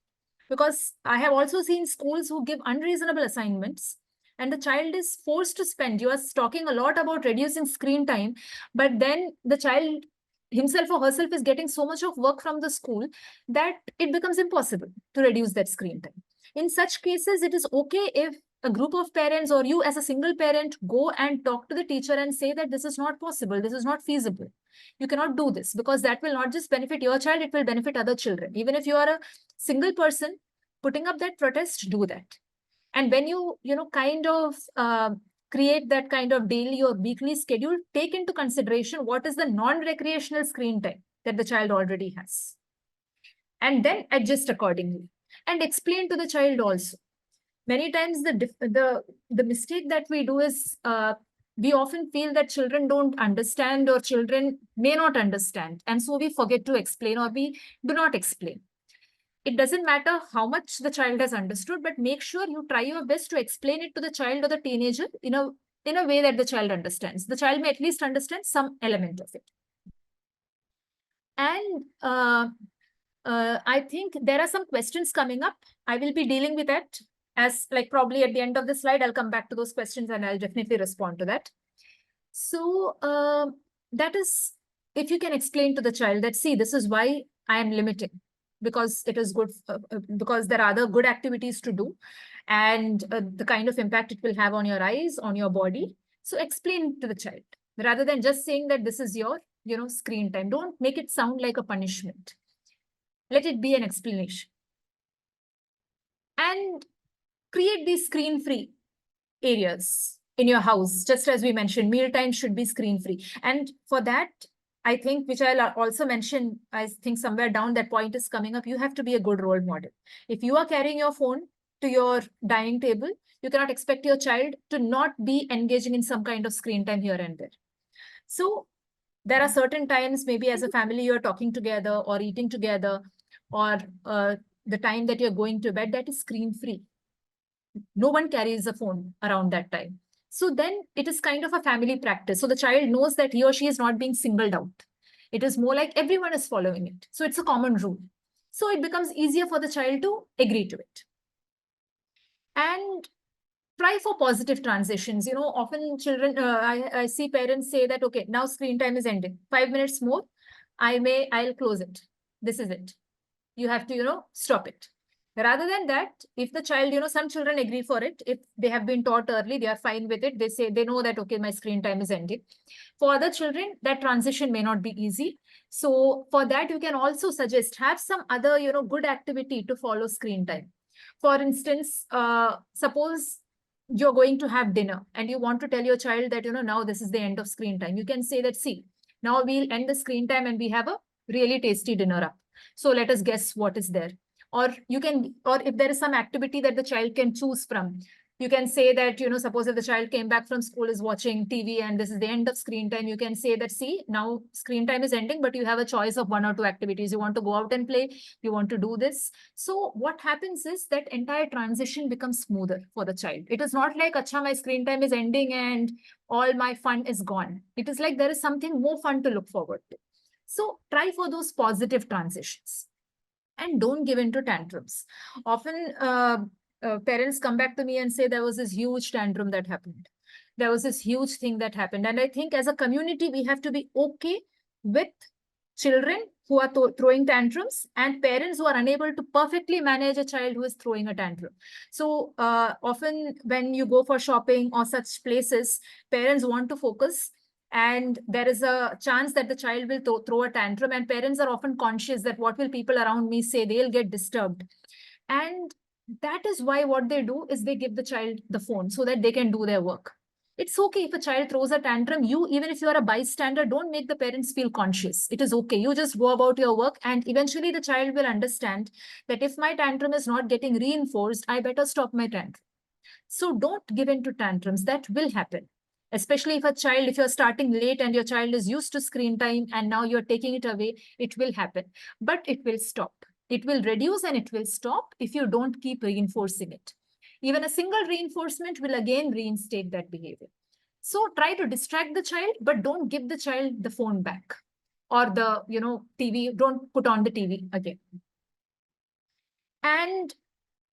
Because I have also seen schools who give unreasonable assignments, and the child is forced to spend. You are talking a lot about reducing screen time, but then the child himself or herself is getting so much of work from the school that it becomes impossible to reduce that screen time. In such cases, it is okay if a group of parents or you as a single parent go and talk to the teacher and say that this is not possible, this is not feasible. You cannot do this, because that will not just benefit your child, it will benefit other children. Even if you are a single person putting up that protest, do that. And when you kind of create that kind of daily or weekly schedule, take into consideration what is the non-recreational screen time that the child already has. And then adjust accordingly. And explain to the child also. Many times the mistake that we do is we often feel that children don't understand or children may not understand. And so we forget to explain, or we do not explain. It doesn't matter how much the child has understood, but make sure you try your best to explain it to the child or the teenager in a way that the child understands. The child may at least understand some element of it. And I think there are some questions coming up. I will be dealing with that as probably at the end of the slide. I'll come back to those questions and I'll definitely respond to that. So that is, if you can explain to the child that, see, this is why I am limiting, because it is good, because there are other good activities to do, and the kind of impact it will have on your eyes, on your body. So explain to the child rather than just saying that this is your screen time. Don't make it sound like a punishment. Let it be an explanation. And create these screen-free areas in your house. Just as we mentioned, mealtime should be screen-free. And for that, I think, which I'll also mention, I think somewhere down that point is coming up, you have to be a good role model. If you are carrying your phone to your dining table, you cannot expect your child to not be engaging in some kind of screen time here and there. So there are certain times, maybe as a family, you're talking together or eating together, or the time that you're going to bed, that is screen-free. No one carries a phone around that time. So then it is kind of a family practice. So the child knows that he or she is not being singled out. It is more like everyone is following it. So it's a common rule. So it becomes easier for the child to agree to it. And try for positive transitions. Often children, I see parents say that, okay, now screen time is ending. 5 minutes more, I'll close it. This is it. You have to, stop it. Rather than that, if the child, some children agree for it. If they have been taught early, they are fine with it. They know that, okay, my screen time is ending. For other children, that transition may not be easy. So for that, you can also suggest, have some other, good activity to follow screen time. For instance, suppose you're going to have dinner and you want to tell your child that, now this is the end of screen time. You can say that, see, now we'll end the screen time and we have a really tasty dinner up. So let us guess what is there. Or you can, or if there is some activity that the child can choose from, you can say that, suppose if the child came back from school, is watching TV, and this is the end of screen time, you can say that, see, now screen time is ending, but you have a choice of 1 or 2 activities. You want to go out and play, you want to do this. So what happens is that entire transition becomes smoother for the child. It is not like, acha, my screen time is ending and all my fun is gone. It is like there is something more fun to look forward to. So try for those positive transitions and don't give in to tantrums. Often parents come back to me and say there was this huge tantrum that happened. There was this huge thing that happened. And I think as a community, we have to be okay with children who are throwing tantrums and parents who are unable to perfectly manage a child who is throwing a tantrum. So often when you go for shopping or such places, parents want to focus, and there is a chance that the child will throw a tantrum, and parents are often conscious that what will people around me say, they'll get disturbed. And that is why what they do is they give the child the phone so that they can do their work. It's okay if a child throws a tantrum, even if you are a bystander, don't make the parents feel conscious. It is okay. You just go about your work, and eventually the child will understand that if my tantrum is not getting reinforced, I better stop my tantrum. So don't give in to tantrums. That will happen. Especially if you're starting late and your child is used to screen time and now you're taking it away, it will happen. But it will stop. It will reduce and it will stop if you don't keep reinforcing it. Even a single reinforcement will again reinstate that behavior. So try to distract the child, but don't give the child the phone back or the TV. Don't put on the TV again. And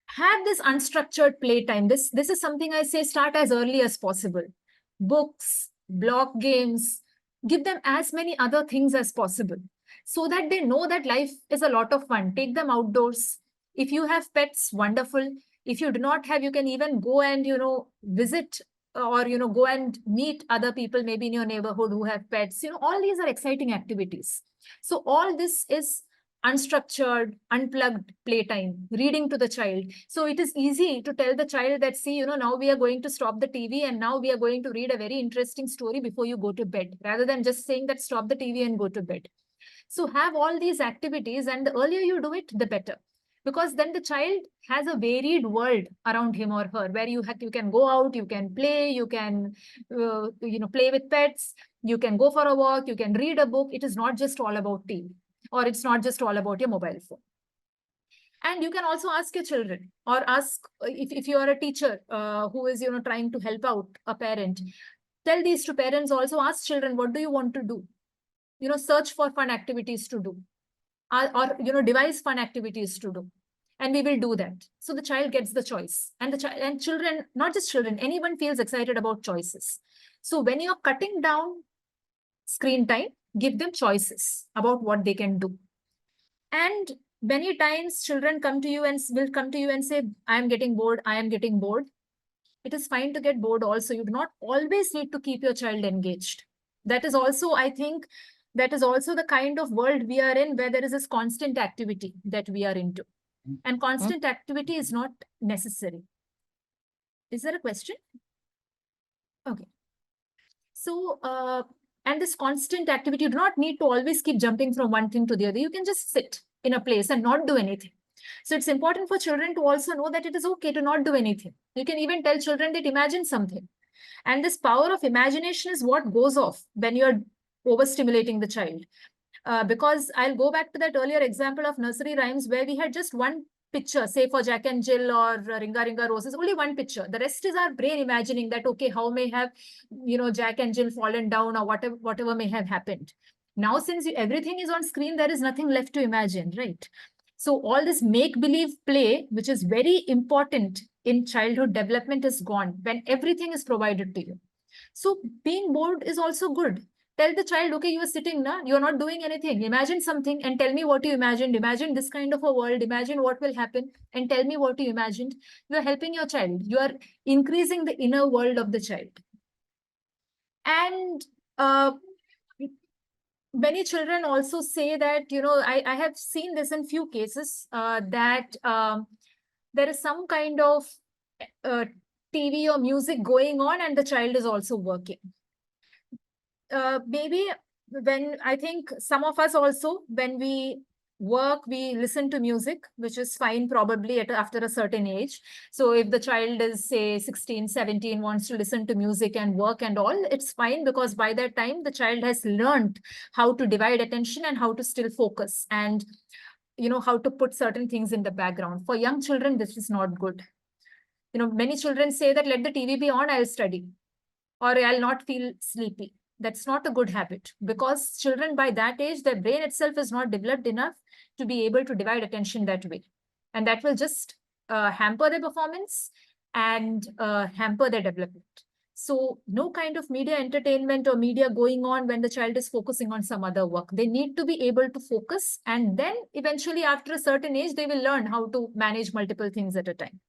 have this unstructured playtime. This is something I say start as early as possible. Books, block games, give them as many other things as possible so that they know that life is a lot of fun. Take them outdoors. If you have pets, wonderful. If you do not have, you can even go and, visit or, go and meet other people, maybe in your neighborhood who have pets. All these are exciting activities. So all this is unstructured, unplugged playtime, reading to the child. So it is easy to tell the child that, see, now we are going to stop the TV and now we are going to read a very interesting story before you go to bed, rather than just saying that stop the TV and go to bed. So have all these activities, and the earlier you do it, the better. Because then the child has a varied world around him or her, where you can go out, you can play, you can play with pets, you can go for a walk, you can read a book. It is not just all about TV, or it's not just all about your mobile phone. And you can also ask your children, or ask if you are a teacher who is trying to help out a parent. Tell these to parents also. Ask children, what do you want to do? Search for fun activities to do, or devise fun activities to do, and we will do that. So the child gets the choice, and children, not just children, anyone feels excited about choices. So when you're cutting down screen time, give them choices about what they can do. And many times children will come to you and say, I am getting bored, I am getting bored. It is fine to get bored also. You do not always need to keep your child engaged. That is also, I think, that is also the kind of world we are in, where there is this constant activity that we are into. And constant activity is not necessary. Is there a question? Okay. So, and this constant activity, you do not need to always keep jumping from one thing to the other. You can just sit in a place and not do anything. So it's important for children to also know that it is okay to not do anything. You can even tell children that imagine something. And this power of imagination is what goes off when you're overstimulating the child. Because I'll go back to that earlier example of nursery rhymes, where we had just one picture, say for Jack and Jill or Ringa Ringa Roses, only one picture. The rest is our brain imagining that, okay, how may have, Jack and Jill fallen down, or whatever may have happened. Now, since everything is on screen, there is nothing left to imagine, right? So all this make-believe play, which is very important in childhood development, is gone when everything is provided to you. So being bored is also good. Tell the child, okay, you are sitting now, you're not doing anything. Imagine something and tell me what you imagined. Imagine this kind of a world. Imagine what will happen and tell me what you imagined. You are helping your child. You are increasing the inner world of the child. And many children also say that, I have seen this in few cases, that there is some kind of TV or music going on and the child is also working. Maybe when I think some of us also, when we work, we listen to music, which is fine probably after a certain age. So if the child is say 16, 17, wants to listen to music and work and all, it's fine, because by that time the child has learned how to divide attention and how to still focus, and how to put certain things in the background. For young children, this is not good. Many children say that let the TV be on, I'll study, or I'll not feel sleepy. That's not a good habit, because children by that age, their brain itself is not developed enough to be able to divide attention that way. And that will just hamper their performance and hamper their development. So no kind of media entertainment or media going on when the child is focusing on some other work. They need to be able to focus, and then eventually after a certain age, they will learn how to manage multiple things at a time.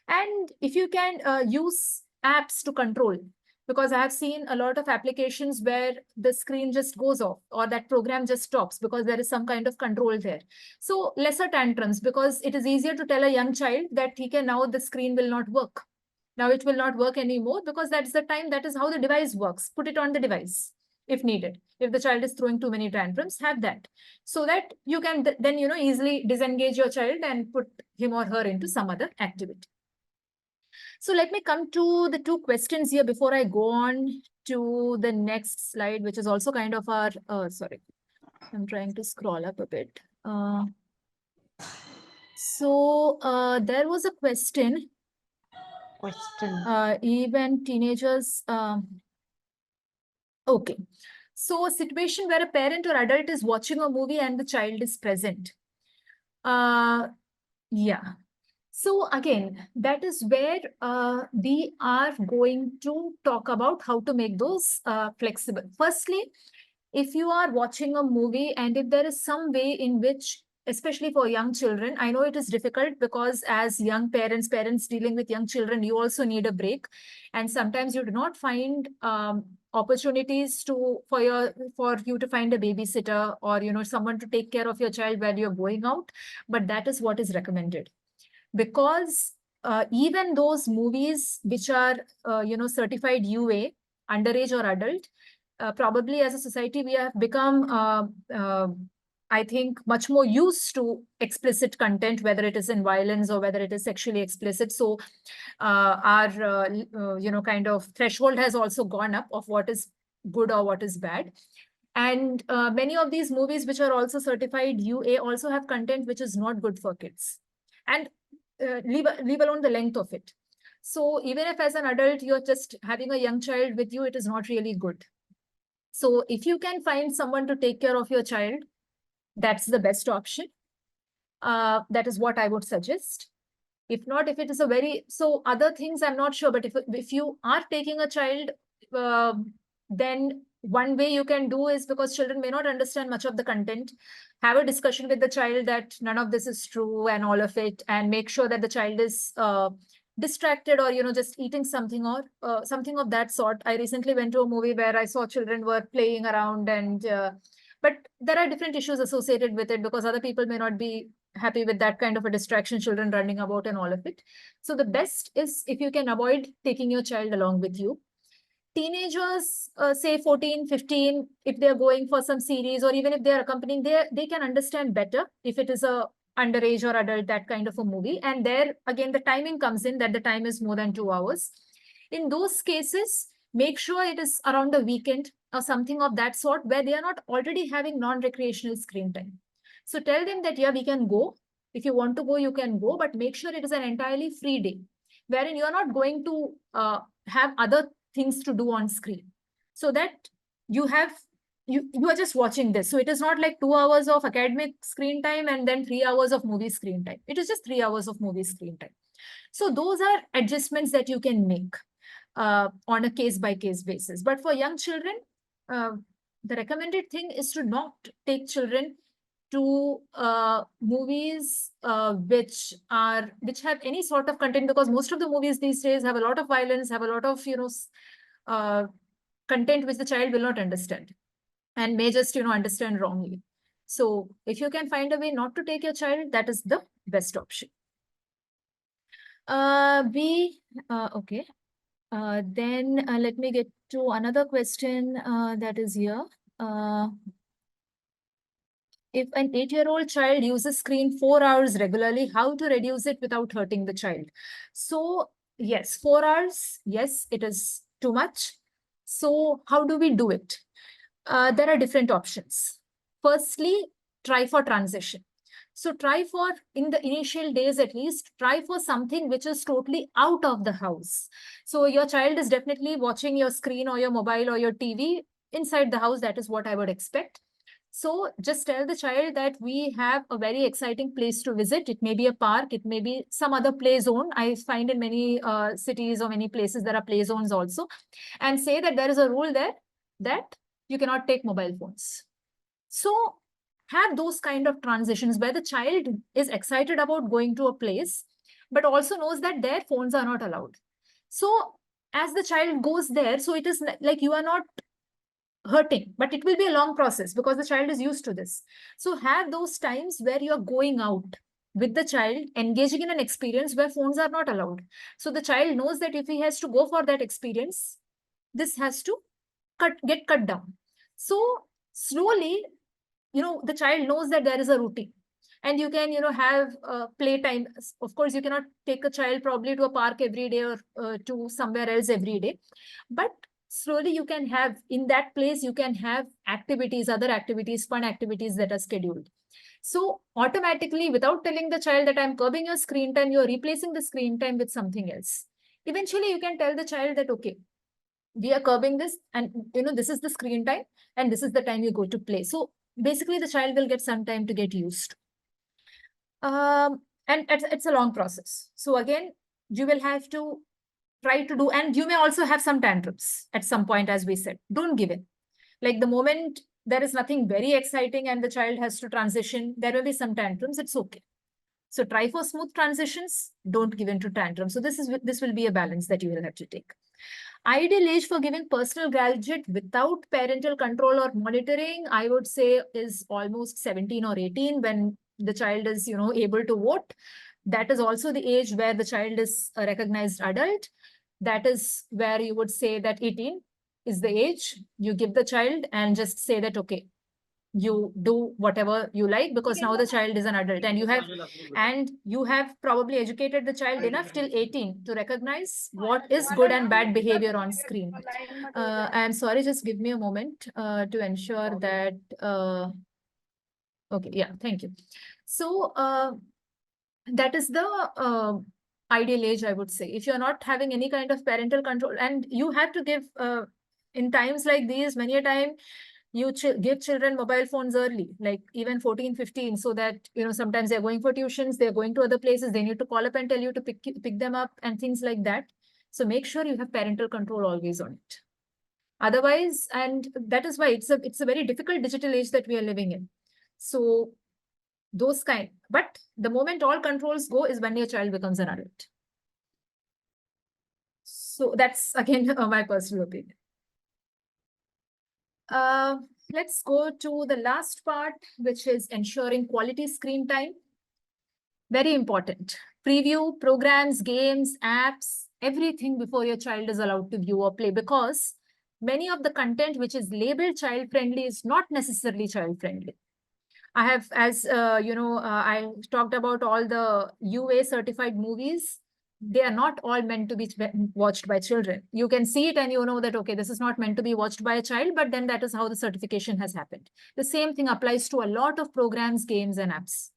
And if you can use apps to control, because I have seen a lot of applications where the screen just goes off or that program just stops because there is some kind of control there. So lesser tantrums, because it is easier to tell a young child that now the screen will not work. Now it will not work anymore, because that's the time, that is how the device works. Put it on the device if needed. If the child is throwing too many tantrums, have that, so that you can then easily disengage your child and put him or her into some other activity. So let me come to the two questions here before I go on to the next slide, which is also kind of our, sorry, I'm trying to scroll up a bit. There was a question. Even teenagers. Okay. So a situation where a parent or adult is watching a movie and the child is present. Yeah. So again, that is where we are going to talk about how to make those flexible. Firstly, if you are watching a movie and if there is some way in which, especially for young children, I know it is difficult because as young parents dealing with young children, you also need a break. And sometimes you do not find opportunities for you to find a babysitter or someone to take care of your child while you're going out. But that is what is recommended. Because even those movies which are, certified UA, underage or adult, probably as a society, we have become, I think, much more used to explicit content, whether it is in violence or whether it is sexually explicit. So our, kind of threshold has also gone up of what is good or what is bad. And many of these movies which are also certified UA also have content which is not good for kids. And leave alone the length of it. So even if as an adult, you're just having a young child with you, it is not really good. So if you can find someone to take care of your child, that's the best option. That is what I would suggest. If not, if it is so other things, I'm not sure, but if you are taking a child, then one way you can do is, because children may not understand much of the content, have a discussion with the child that none of this is true and all of it, and make sure that the child is distracted or, just eating something or something of that sort. I recently went to a movie where I saw children were playing around and, but there are different issues associated with it because other people may not be happy with that kind of a distraction, children running about and all of it. So the best is if you can avoid taking your child along with you. Teenagers, say 14, 15, if they're going for some series or even if they're accompanying, they can understand better if it is a underage or adult, that kind of a movie. And there, again, the timing comes in, that the time is more than 2 hours. In those cases, make sure it is around the weekend or something of that sort where they are not already having non-recreational screen time. So tell them that, yeah, we can go. If you want to go, you can go, but make sure it is an entirely free day, wherein you are not going to have other things to do on screen, so that you are just watching this. So it is not like 2 hours of academic screen time and then 3 hours of movie screen time. It is just 3 hours of movie screen time. So those are adjustments that you can make on a case-by-case basis. But for young children, the recommended thing is to not take children to movies which have any sort of content, because most of the movies these days have a lot of violence, have a lot of content which the child will not understand and may just understand wrongly. So if you can find a way not to take your child, that is the best option. Okay. Then let me get to another question that is here. if an 8-year-old child uses screen 4 hours regularly, how to reduce it without hurting the child? So yes, 4 hours, yes, it is too much. So how do we do it? There are different options. Firstly, try for transition. So try for, in the initial days at least, try for something which is totally out of the house. So your child is definitely watching your screen or your mobile or your TV inside the house. That is what I would expect. So just tell the child that we have a very exciting place to visit. It may be a park, it may be some other play zone. I find in many cities or many places there are play zones also. And say that there is a rule there that you cannot take mobile phones. So have those kind of transitions where the child is excited about going to a place, but also knows that their phones are not allowed. So as the child goes there, so it is like you are not hurting, but it will be a long process because the child is used to this. So have those times where you're going out with the child, engaging in an experience where phones are not allowed. So the child knows that if he has to go for that experience, this has to get cut down. So slowly, the child knows that there is a routine. And you can, have playtime. Of course, you cannot take a child probably to a park every day or to somewhere else every day. But slowly you can have, in that place, you can have activities, other activities, fun activities that are scheduled. So automatically, without telling the child that I'm curbing your screen time, you're replacing the screen time with something else. Eventually, you can tell the child that, okay, we are curbing this, and this is the screen time, and this is the time you go to play. So basically, the child will get some time to get used. And it's a long process. So again, you will have to try to do, and you may also have some tantrums at some point, as we said. Don't give in. Like the moment there is nothing very exciting and the child has to transition, there will be some tantrums. It's okay. So try for smooth transitions. Don't give in to tantrums. So this will be a balance that you will have to take. Ideal age for giving personal gadget without parental control or monitoring, I would say, is almost 17 or 18, when the child is, able to vote. That is also the age where the child is a recognized adult. That is where you would say that 18 is the age you give the child, and just say that, okay, you do whatever you like, because now the child is an adult, and you have probably educated the child enough till 18 to recognize what is good and bad behavior on screen. I'm sorry, just give me a moment to ensure that. Okay, yeah, thank you. So that is the ideal age, I would say. If you're not having any kind of parental control, and you have to give, in times like these, many a time, you give children mobile phones early, like even 14, 15, so that, sometimes they're going for tuitions, they're going to other places, they need to call up and tell you to pick them up and things like that. So make sure you have parental control always on it. Otherwise, and that is why it's a very difficult digital age that we are living in. So those kind, but the moment all controls go is when your child becomes an adult. So that's again my personal opinion. Let's go to the last part, which is ensuring quality screen time. Very important. Preview programs, games, apps, everything before your child is allowed to view or play, because many of the content which is labeled child friendly is not necessarily child friendly. I have, as I talked about all the UA certified movies. They are not all meant to be watched by children. You can see it and you know that, okay, this is not meant to be watched by a child, but then that is how the certification has happened. The same thing applies to a lot of programs, games, and apps.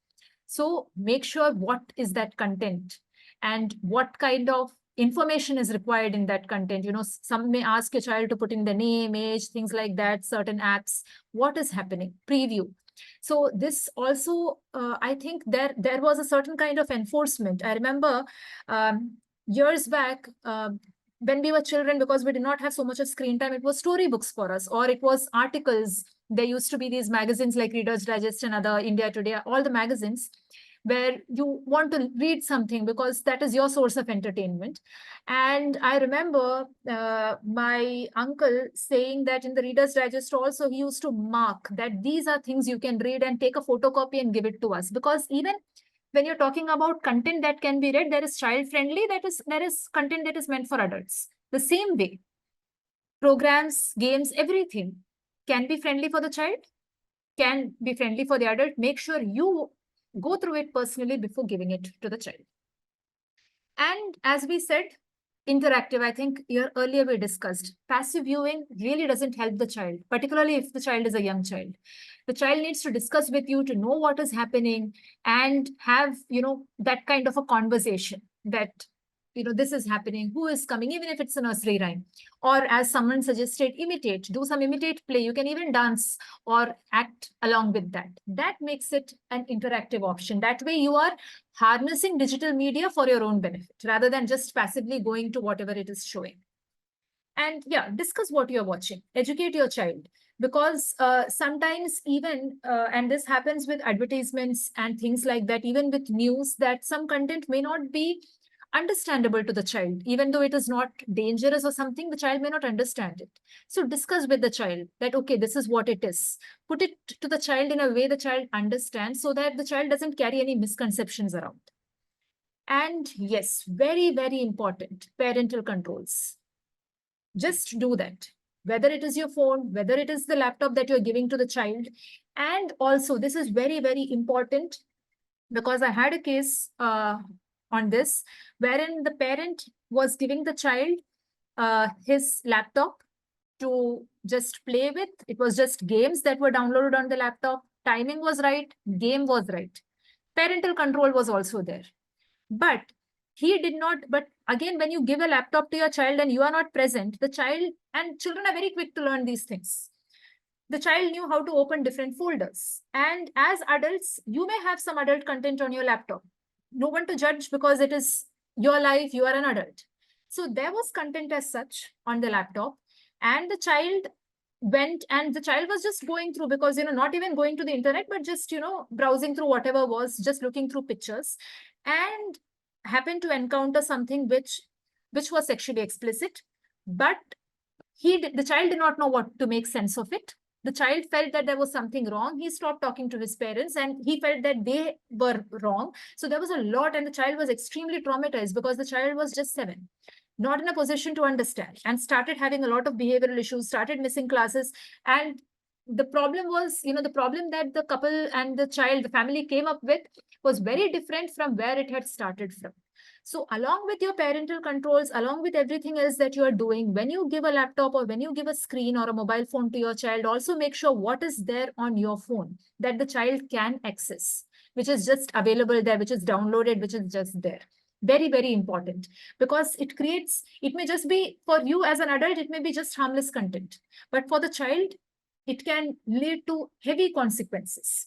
So make sure what is that content and what kind of information is required in that content. Some may ask your child to put in the name, age, things like that, certain apps. What is happening? Preview. So this also, I think there was a certain kind of enforcement. I remember years back, when we were children, because we did not have so much of screen time, it was storybooks for us, or it was articles. There used to be these magazines like Reader's Digest and other India Today, all the magazines, where you want to read something because that is your source of entertainment. And I remember my uncle saying that in the Reader's Digest also, he used to mark that these are things you can read and take a photocopy and give it to us. Because even when you're talking about content that can be read, there is child friendly, there is content that is meant for adults. The same way, programs, games, everything can be friendly for the child, can be friendly for the adult, make sure you go through it personally before giving it to the child. And as we said, interactive, I think earlier we discussed, passive viewing really doesn't help the child, particularly if the child is a young child. The child needs to discuss with you to know what is happening and have, that kind of a conversation that, this is happening, who is coming, even if it's a nursery rhyme. Or as someone suggested, do some imitate play. You can even dance or act along with that. That makes it an interactive option. That way you are harnessing digital media for your own benefit rather than just passively going to whatever it is showing. And yeah, discuss what you're watching, educate your child, because sometimes even, and this happens with advertisements and things like that, even with news, that some content may not be understandable to the child, even though it is not dangerous or something, the child may not understand it. So discuss with the child that, okay, this is what it is. Put it to the child in a way the child understands so that the child doesn't carry any misconceptions around. And yes, very, very important, parental controls. Just do that, whether it is your phone, whether it is the laptop that you're giving to the child. And also, this is very, very important, because I had a case on this, wherein the parent was giving the child his laptop to just play with. It was just games that were downloaded on the laptop. Timing was right, game was right. Parental control was also there. But he did not, but again, when you give a laptop to your child and you are not present, the child, and children are very quick to learn these things. The child knew how to open different folders. And as adults, you may have some adult content on your laptop. No one to judge, because it is your life, you are an adult. So there was content as such on the laptop, and the child went, and the child was just going through, because, not even going to the internet, but just, browsing through whatever was, just looking through pictures, and happened to encounter something which was sexually explicit. But the child did not know what to make sense of it. The child felt that there was something wrong. He stopped talking to his parents, and he felt that they were wrong. So there was a lot, and the child was extremely traumatized, because the child was just 7, not in a position to understand, and started having a lot of behavioral issues, started missing classes. And the problem was, the problem that the couple and the child, the family came up with, was very different from where it had started from. So along with your parental controls, along with everything else that you are doing, when you give a laptop or when you give a screen or a mobile phone to your child, also make sure what is there on your phone that the child can access, which is just available there, which is downloaded, which is just there. Very, very important, because it may just be, for you as an adult, it may be just harmless content, but for the child, it can lead to heavy consequences.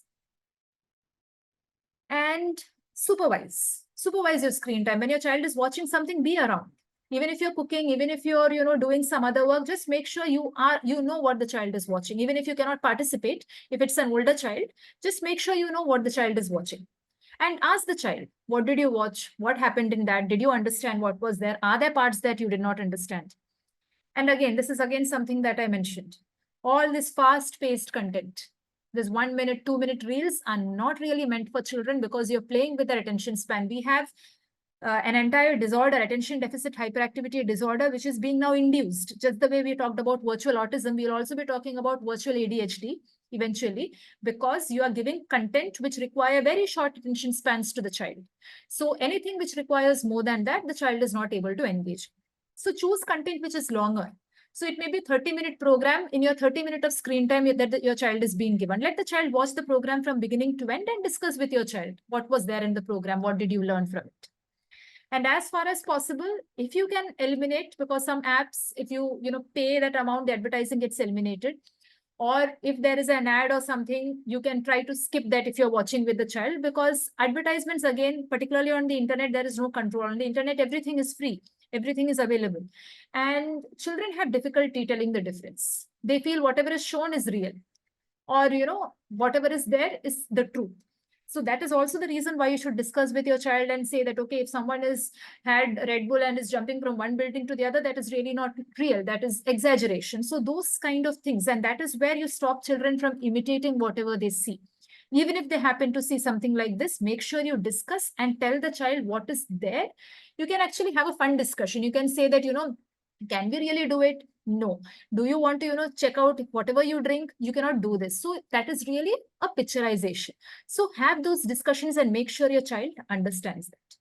And supervise your screen time. When your child is watching something, be around. Even if you're cooking, even if you're, doing some other work, just make sure you know what the child is watching. Even if you cannot participate, if it's an older child, just make sure you know what the child is watching. And ask the child, what did you watch? What happened in that? Did you understand what was there? Are there parts that you did not understand? And again, this is again something that I mentioned. All this fast-paced content, this 1 minute, 2 minute reels are not really meant for children, because you're playing with their attention span. We have an entire disorder, attention deficit hyperactivity disorder, which is being now induced. Just the way we talked about virtual autism, we'll also be talking about virtual ADHD eventually, because you are giving content which require very short attention spans to the child. So anything which requires more than that, the child is not able to engage. So choose content which is longer. So it may be 30-minute program. In your 30 minutes of screen time that your child is being given, let the child watch the program from beginning to end and discuss with your child what was there in the program, what did you learn from it. And as far as possible, if you can eliminate, because some apps, if you pay that amount, the advertising gets eliminated. Or if there is an ad or something, you can try to skip that if you're watching with the child, because advertisements, again, particularly on the internet, there is no control. On the internet, everything is free. Everything is available. And children have difficulty telling the difference. They feel whatever is shown is real, or, whatever is there is the truth. So that is also the reason why you should discuss with your child and say that, okay, if someone has had Red Bull and is jumping from one building to the other, that is really not real. That is exaggeration. So those kind of things. And that is where you stop children from imitating whatever they see. Even if they happen to see something like this, make sure you discuss and tell the child what is there. You can actually have a fun discussion. You can say that, can we really do it? No. Do you want to, check out whatever you drink? You cannot do this. So that is really a picturization. So have those discussions and make sure your child understands that.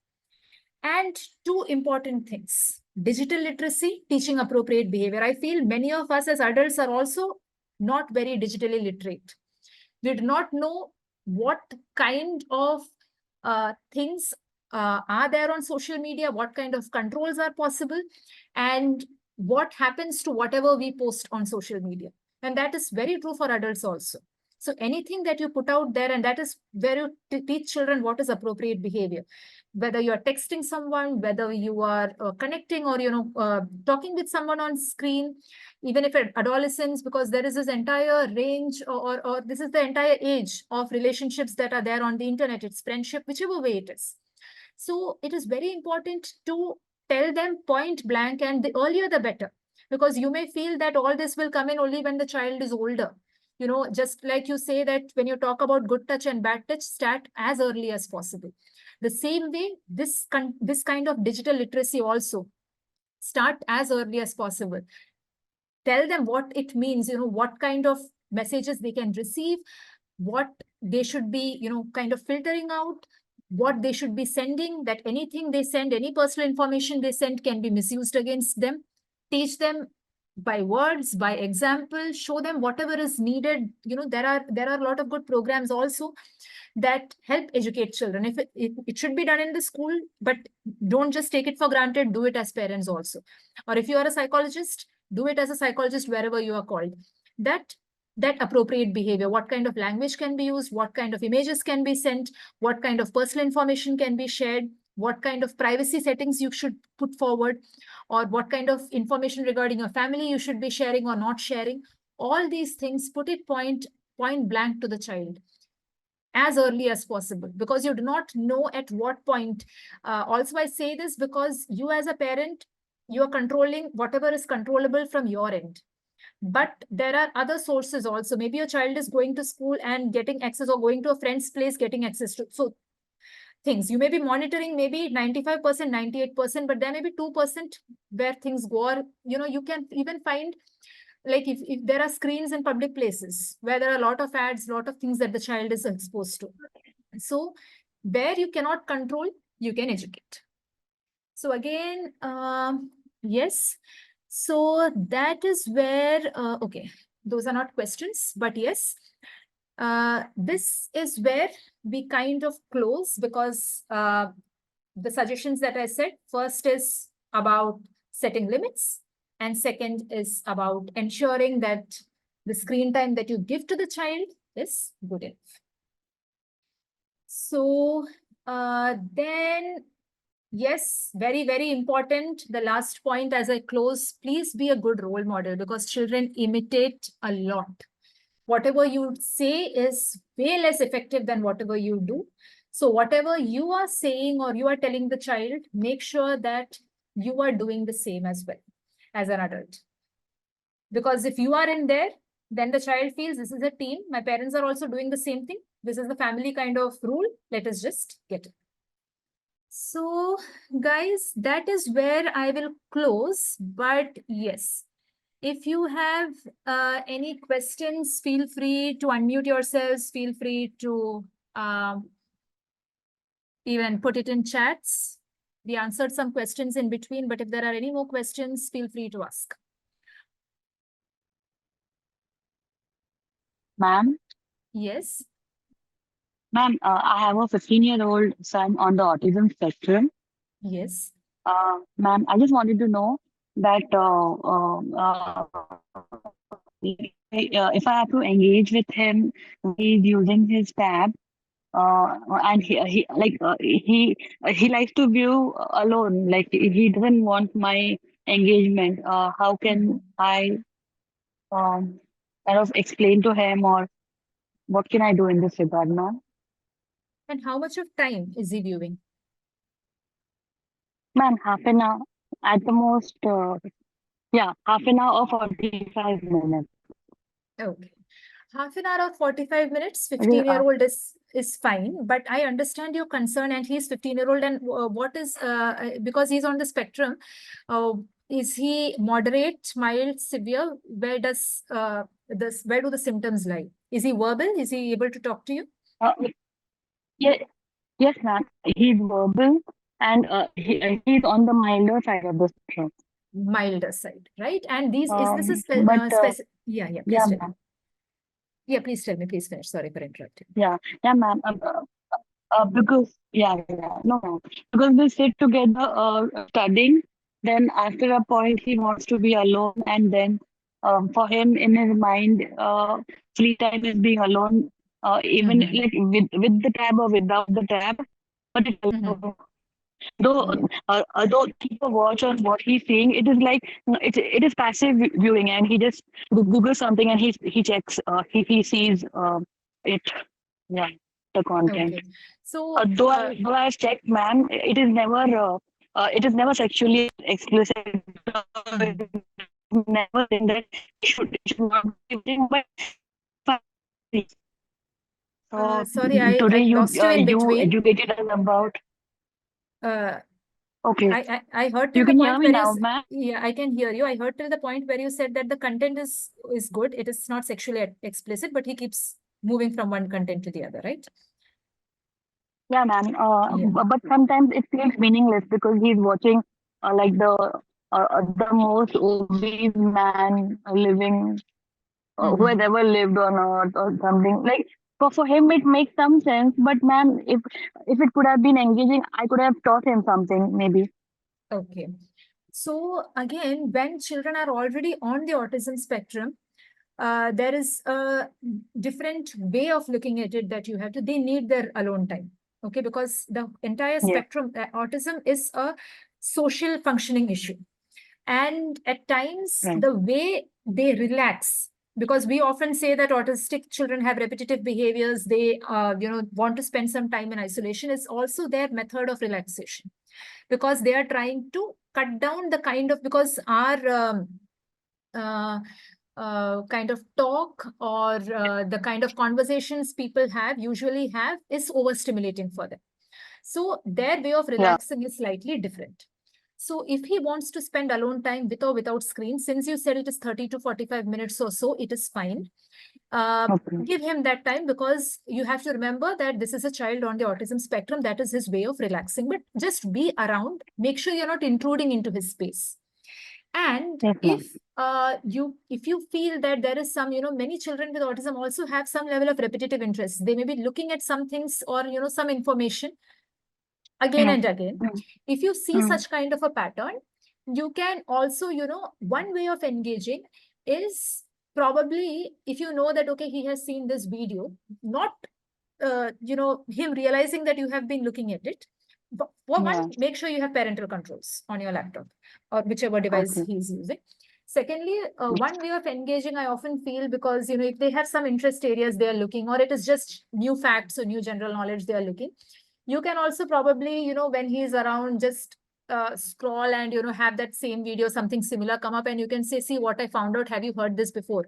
And two important things: digital literacy, teaching appropriate behavior. I feel many of us as adults are also not very digitally literate. We do not know what kind of things are there on social media, what kind of controls are possible, and what happens to whatever we post on social media. And that is very true for adults also. So anything that you put out there, and that is where you teach children what is appropriate behavior. Whether you're texting someone, whether you are connecting or, talking with someone on screen, even if adolescents, because there is this entire range or this is the entire age of relationships that are there on the internet. It's friendship, whichever way it is. So it is very important to tell them point blank, and the earlier the better, because you may feel that all this will come in only when the child is older. Just like you say that when you talk about good touch and bad touch, start as early as possible. The same way, this kind of digital literacy also, start as early as possible. Tell them what it means, what kind of messages they can receive, what they should be, kind of filtering out, what they should be sending, that anything they send, any personal information they send can be misused against them. Teach them by words, by example, show them whatever is needed. There are a lot of good programs also that help educate children. If it should be done in the school, but don't just take it for granted, do it as parents also. Or if you are a psychologist, do it as a psychologist wherever you are called. That appropriate behavior, what kind of language can be used, what kind of images can be sent, what kind of personal information can be shared, what kind of privacy settings you should put forward, or what kind of information regarding your family you should be sharing or not sharing. All these things, put it point blank to the child as early as possible, because you do not know at what point. Also, I say this because you as a parent, you are controlling whatever is controllable from your end. But there are other sources also. Maybe your child is going to school and getting access, or going to a friend's place getting access to things. You may be monitoring maybe 95%, 98%, but there may be 2% where things go. Or, you can even find, like if there are screens in public places where there are a lot of ads, a lot of things that the child is exposed to. So where you cannot control, you can educate. So again, yes. So that is where, okay, those are not questions, but yes, this is where we kind of close, because the suggestions that I said, first is about setting limits, and second is about ensuring that the screen time that you give to the child is good enough. So then, yes, very, very important. The last point as I close, please be a good role model, because children imitate a lot. Whatever you say is way less effective than whatever you do. So whatever you are saying or you are telling the child, make sure that you are doing the same as well as an adult. Because if you are in there, then the child feels this is a team. My parents are also doing the same thing. This is the family kind of rule. Let us just get it. So guys, that is where I will close. But yes, if you have any questions, feel free to unmute yourselves. Feel free to even put it in chats. We answered some questions in between, but if there are any more questions, feel free to ask. Ma'am, Yes. ma'am, I have a 15-year-old son on the autism spectrum. Yes. Ma'am, I just wanted to know that if I have to engage with him, he's using his tab, and he likes to view alone. Like he doesn't want my engagement. How can I kind of explain to him, or what can I do in this regard, ma'am? And how much of time is he viewing? Ma'am, half an hour at the most. Yeah, half an hour or 45 minutes. Okay. Half an hour or 45 minutes, Okay, 15-year-old is fine. But I understand your concern, and he's 15-year-old. And what is, because he's on the spectrum, Is he moderate, mild, severe? Where do the symptoms lie? Is he verbal? Is he able to talk to you? Yeah, yes, ma'am. He's verbal and he's on the milder side of the spectrum. Milder side, right? And is this a But specific? Yeah, please yeah, tell me. ma'am. Yeah, please tell me. Please finish. Sorry for interrupting. Yeah, ma'am. Because no, ma'am. Because we sit together studying. Then after a point, he wants to be alone, and then for him in his mind, free time is being alone. Even Mhm. like with the tab or without the tab, but it Mhm. though Yeah. though keep a watch on what he's saying. It is like it is passive viewing, and he just Google something and he checks he sees it. Yeah, the content. Okay. So, Though I checked, ma'am, it is never sexually explicit. Never saying that it should not be eating, but so sorry, today I lost you in you between. educated us about. Uh, Okay, I heard till you the can hear point me where now, ma'am. yeah, I can hear you. I heard till the point where you said that the content is good. It is not sexually explicit, but he keeps moving from one content to the other, right? Yeah, ma'am. Yeah. But sometimes it feels meaningless because he's watching like the most obese man living who has Mhm. ever lived on earth or something. Like for him it makes some sense, but ma'am, if it could have been engaging, I could have taught him something maybe. Okay. So again, when children are already on the autism spectrum, there is a different way of looking at it that you have to, they need their alone time. Okay, because the entire Yeah, spectrum, autism is a social functioning issue. And at times, right. the way they relax, because we often say that autistic children have repetitive behaviors, they want to spend some time in isolation, is also their method of relaxation, because they are trying to cut down the kind of, because our uh, kind of talk or the kind of conversations people usually have is overstimulating for them. So their way of Yeah, relaxing is slightly different. So if he wants to spend alone time with or without screen, since you said it is 30 to 45 minutes or so, it is fine. okay, Give him that time, because you have to remember that this is a child on the autism spectrum. That is his way of relaxing. But just be around. Make sure you're not intruding into his space. And yes, ma'am. if you feel that there is some, many children with autism also have some level of repetitive interest. They may be looking at some things or, some information again Mm, and again. mm, If you see mm, such kind of a pattern, you can also, one way of engaging is probably, if you know that, okay, he has seen this video, not, him realizing that you have been looking at it. But for one, yeah, make sure you have parental controls on your laptop or whichever device okay, he's using. Secondly, one way of engaging, I often feel, because, if they have some interest areas they are looking, or it is just new facts or new general knowledge they are looking, you can also probably, when he's around, just scroll and, have that same video, something similar come up, and you can say, see what I found out. Have you heard this before?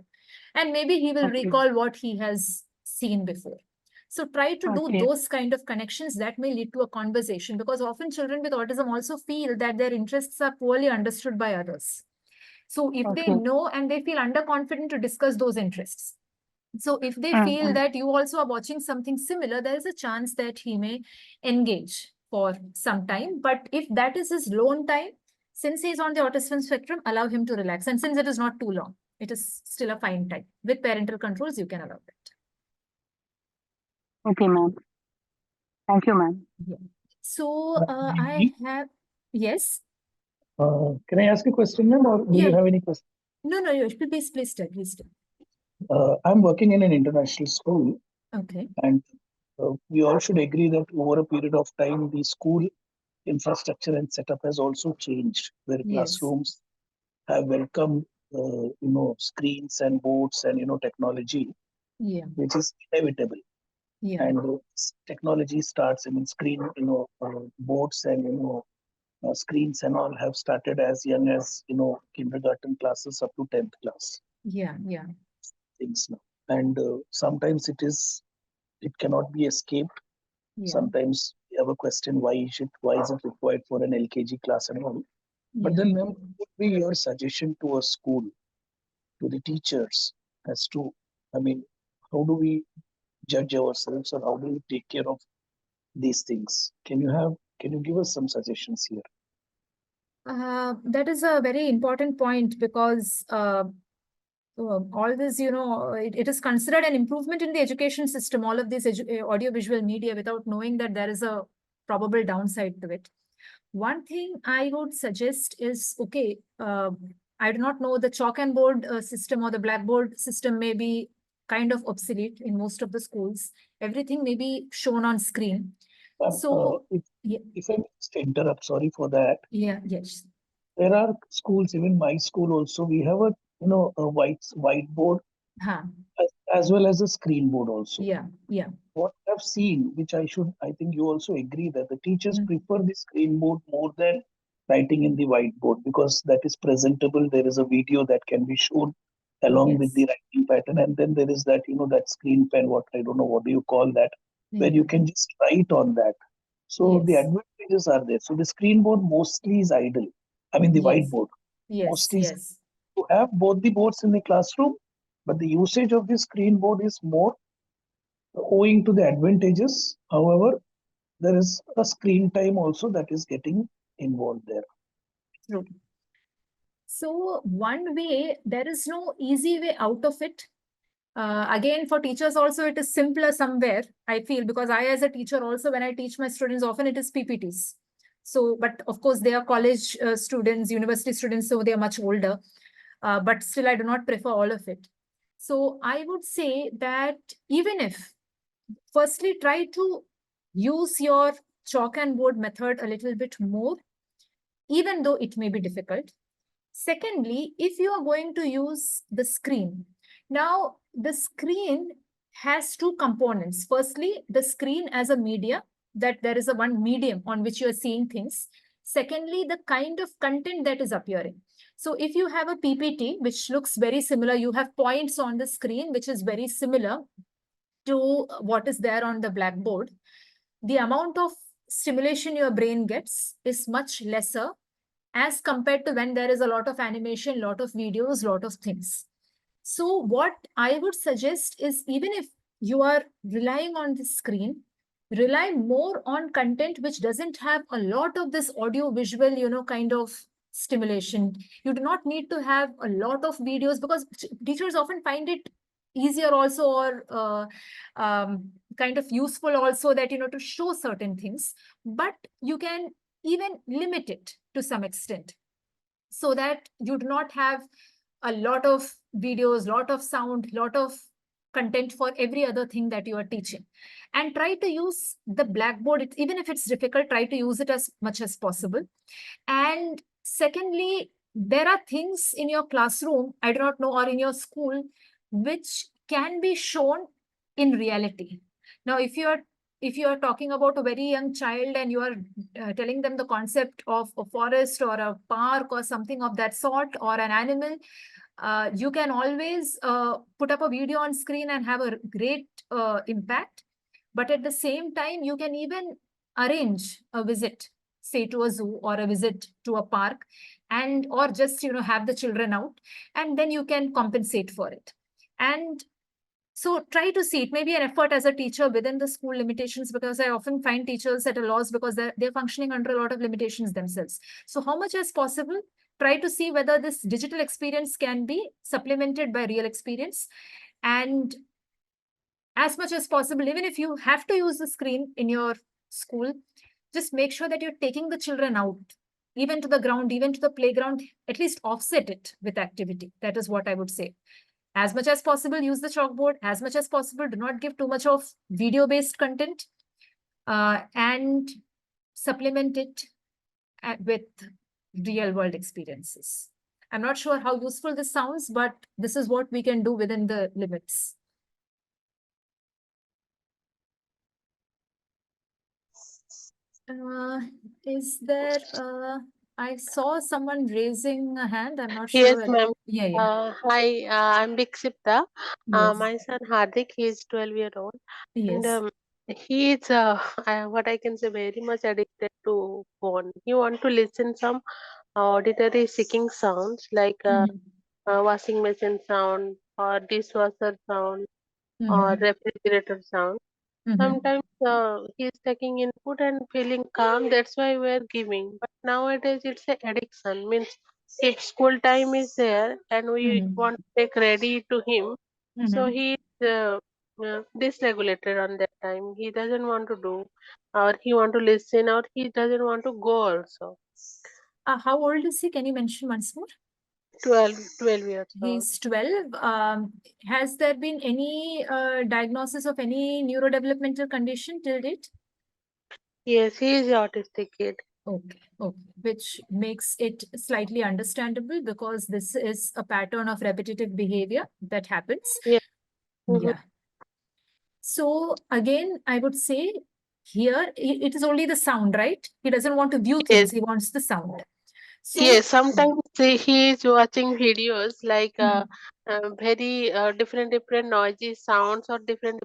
And maybe he will okay, recall what he has seen before. So try to do okay, those kind of connections that may lead to a conversation, because often children with autism also feel that their interests are poorly understood by others. So if they okay. know and they feel underconfident to discuss those interests. So if they Mm, feel mm, that you also are watching something similar, there is a chance that he may engage for some time. But if that is his lone time, since he's on the autism spectrum, allow him to relax. And since it is not too long, it is still a fine time. With parental controls, you can allow that. okay, ma'am. Thank you, ma'am. Yeah. So I have, yes. Can I ask a question, ma'am, or do you Yeah. have any question? No, please tell, please tell. I'm working in an international school, Okay. and we all should agree that over a period of time, the school infrastructure and setup has also changed, where Yes. classrooms have welcomed, screens and boards and technology, Yeah. which is inevitable. Yeah. And technology starts. I mean, boards and screens and all have started as young as kindergarten classes up to 10th class. Yeah. Yeah. Things now, and sometimes it cannot be escaped. Yeah. Sometimes we have a question, why is it required for an LKG class and all. But Yeah. then, ma'am, what would be your suggestion to a school, to the teachers, as to, I mean, how do we judge ourselves or how do we take care of these things? Can you give us some suggestions here? That is a very important point because all this, it is considered an improvement in the education system, all of this audiovisual media, without knowing that there is a probable downside to it. One thing I would suggest is, okay, I do not know, the chalk and board system or the blackboard system may be kind of obsolete in most of the schools. Everything may be shown on screen. So, if I may just interrupt, sorry for that. yes. There are schools, even my school also, we have a whiteboard as well as a screen board also. Yeah. What I've seen, which I think you also agree that the teachers prefer the screen board more than writing in the whiteboard because that is presentable. There is a video that can be shown along with the writing pattern, and then there is that that screen pen. What I don't know, what do you call that? Where you can just write on that. So the advantages are there. So the screen board mostly is idle. I mean the whiteboard mostly is to have both the boards in the classroom, but the usage of the screen board is more owing to the advantages. However, there is a screen time also that is getting involved there. True. So one way, there is no easy way out of it. Again, for teachers also, it is simpler somewhere, I feel, because I, as a teacher also, when I teach my students, often it is PPTs. So, but of course, they are college students, university students, so they are much older. But still, I do not prefer all of it. So I would say that even if, firstly, try to use your chalk and board method a little bit more, even though it may be difficult. Secondly, if you are going to use the screen, now the screen has two components. Firstly, the screen as a media, that there is a one medium on which you are seeing things. Secondly, the kind of content that is appearing. So if you have a PPT, which looks very similar, you have points on the screen, which is very similar to what is there on the blackboard, the amount of stimulation your brain gets is much lesser as compared to when there is a lot of animation, lot of videos, lot of things. So what I would suggest is, even if you are relying on the screen, rely more on content which doesn't have a lot of this audio visual, kind of stimulation. You do not need to have a lot of videos because teachers often find it easier also, or kind of useful also, that, to show certain things, but you can even limit it to some extent, so that you do not have a lot of videos, lot of sound, lot of content for every other thing that you are teaching. And try to use the blackboard, even if it's difficult, try to use it as much as possible. And secondly, there are things in your classroom, I do not know, or in your school, which can be shown in reality. Now, if you are talking about a very young child and you are telling them the concept of a forest or a park or something of that sort, or an animal, you can always put up a video on screen and have a great impact. But at the same time, you can even arrange a visit, say to a zoo or a visit to a park, and or just have the children out, and then you can compensate for it. And so try to see, it may be an effort as a teacher within the school limitations, because I often find teachers at a loss because they're functioning under a lot of limitations themselves. So how much as possible, try to see whether this digital experience can be supplemented by real experience. And as much as possible, even if you have to use the screen in your school, just make sure that you're taking the children out, even to the ground, even to the playground, at least offset it with activity. That is what I would say. As much as possible, use the chalkboard. As much as possible, do not give too much of video-based content, and supplement it with real-world experiences. I'm not sure how useful this sounds, but this is what we can do within the limits. Is there, I saw someone raising a hand. I'm not sure. Yes, ma'am. Yeah. Hi, I'm Dikshita. Yes. My son Hardik, he is 12 years old. Yes. And he is, what I can say, very much addicted to phone. He want to listen some auditory seeking sounds like washing machine sound or dishwasher sound or refrigerator sound. Sometimes he's taking input and feeling calm. That's why we're giving. But nowadays it's a addiction. Means if school time is there and we want to take ready to him, so he's dysregulated on that time. He doesn't want to do, or he want to listen, or he doesn't want to go also. How old is he? Can you mention once more? 12 years old. He's 12. Has there been any diagnosis of any neurodevelopmental condition till date? Yes, he is autistic kid. Okay, which makes it slightly understandable because this is a pattern of repetitive behavior that happens. Yeah. Yeah. So again, I would say here it is only the sound, right? He doesn't want to view things, he wants the sound. So Yes, sometimes he is watching videos like very different noisy sounds or different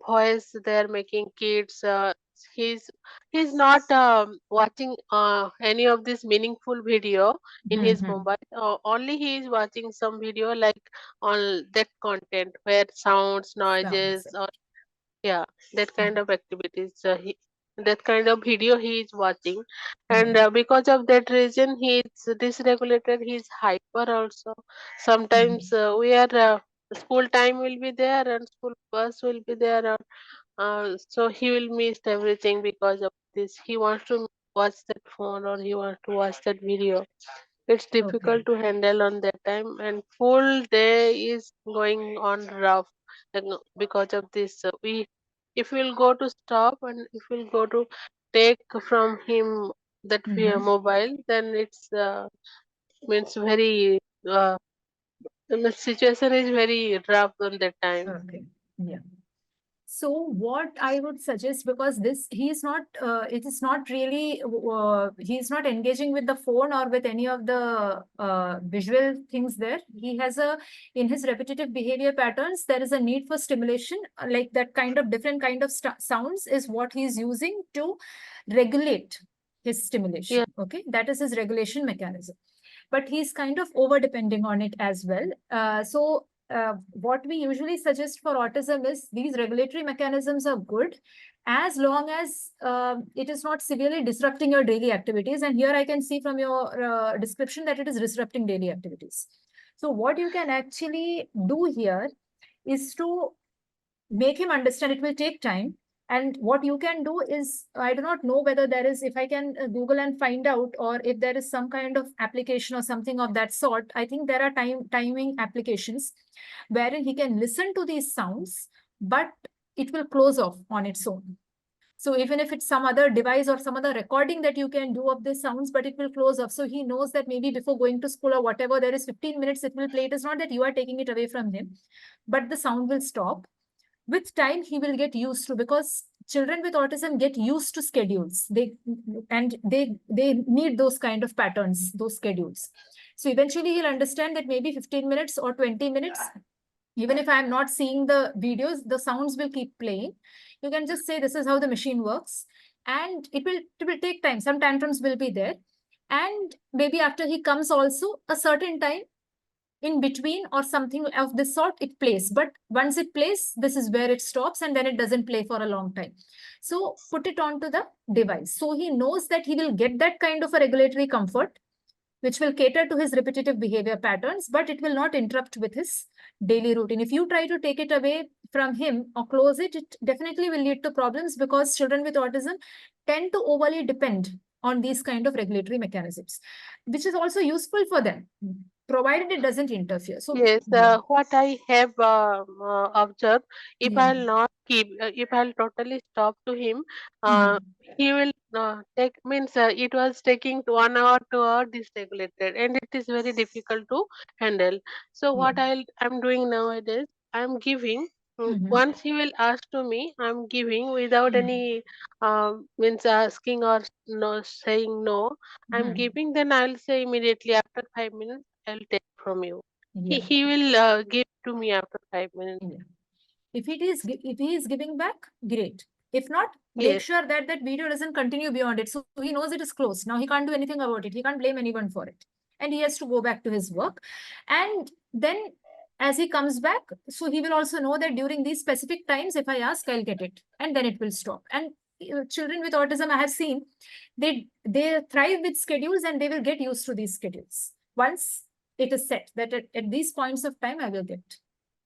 voice they're making kids. He's he's not watching any of this meaningful video in his mobile. Only he is watching some video like on that content where sounds, noises, or yeah, that kind of activities. That kind of video he is watching, and because of that reason, he is dysregulated. He is hyper also. Sometimes we are school time will be there and school bus will be there, so he will miss everything because of this. He wants to watch that phone or he wants to watch that video. It's difficult to handle on that time, and full day is going on rough because of this. We if we'll go to stop and if we'll go to take from him that mobile, then it's means very the situation is very rough on that time. okay, yeah. So what I would suggest, because this he is not, it is not really, he is not engaging with the phone or with any of the visual things there. He has in his repetitive behavior patterns, there is a need for stimulation, like that kind of different kind of sounds is what he is using to regulate his stimulation. Yeah. Okay, that is his regulation mechanism. But he's kind of over depending on it as well. What we usually suggest for autism is these regulatory mechanisms are good as long as it is not severely disrupting your daily activities. And here I can see from your description that it is disrupting daily activities. So what you can actually do here is to make him understand it will take time. And what you can do is, I do not know whether there is, if I can Google and find out, or if there is some kind of application or something of that sort. I think there are timing applications wherein he can listen to these sounds, but it will close off on its own. So even if it's some other device or some other recording that you can do of the sounds, but it will close off. So he knows that maybe before going to school or whatever, there is 15 minutes it will play. It is not that you are taking it away from him, but the sound will stop. With time he will get used to, because children with autism get used to schedules. They need those kind of patterns, those schedules. So eventually he'll understand that maybe 15 minutes or 20 minutes, even if I'm not seeing the videos, the sounds will keep playing. You can just say this is how the machine works, and it will take time. Some tantrums will be there, and maybe after he comes also a certain time in between or something of this sort, it plays. But once it plays, this is where it stops, and then it doesn't play for a long time. So put it onto the device. So he knows that he will get that kind of a regulatory comfort, which will cater to his repetitive behavior patterns, but it will not interrupt with his daily routine. If you try to take it away from him or close it, it definitely will lead to problems, because children with autism tend to overly depend on these kind of regulatory mechanisms, which is also useful for them, provided it doesn't interfere. So Yes, yeah. what I have observed, if Yeah. I'll not keep, if I'll totally stop to him, Mhm. he will take, means it was taking 1 hour, 2 hour dysregulated, and it is very difficult to handle. So what I'm doing nowadays, I'm giving. Once he will ask to me, I'm giving without any means asking or no saying no. I'm giving, then I'll say immediately after 5 minutes, I'll take from you. Yeah. He will give to me after 5 minutes. Yeah. If he is giving back, great. If not, make Yes. sure that that video doesn't continue beyond it. So he knows it is closed. Now he can't do anything about it. He can't blame anyone for it. And he has to go back to his work. And then as he comes back, so he will also know that during these specific times, if I ask, I'll get it. And then it will stop. And children with autism, I have seen, they thrive with schedules and they will get used to these schedules. Once it is set that at these points of time, I will get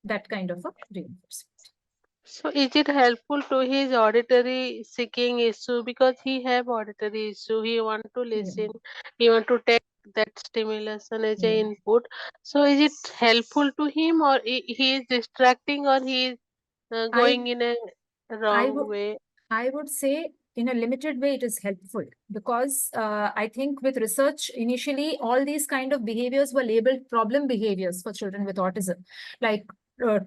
that kind of a reinforcement. So is it helpful to his auditory seeking issue, because he have auditory issue, he want to listen, he want to take that stimulation as a input. So is it helpful to him, or he is distracting, or he is going in a wrong way? I would say in a limited way, it is helpful because I think with research, initially, all these kind of behaviors were labeled problem behaviors for children with autism, like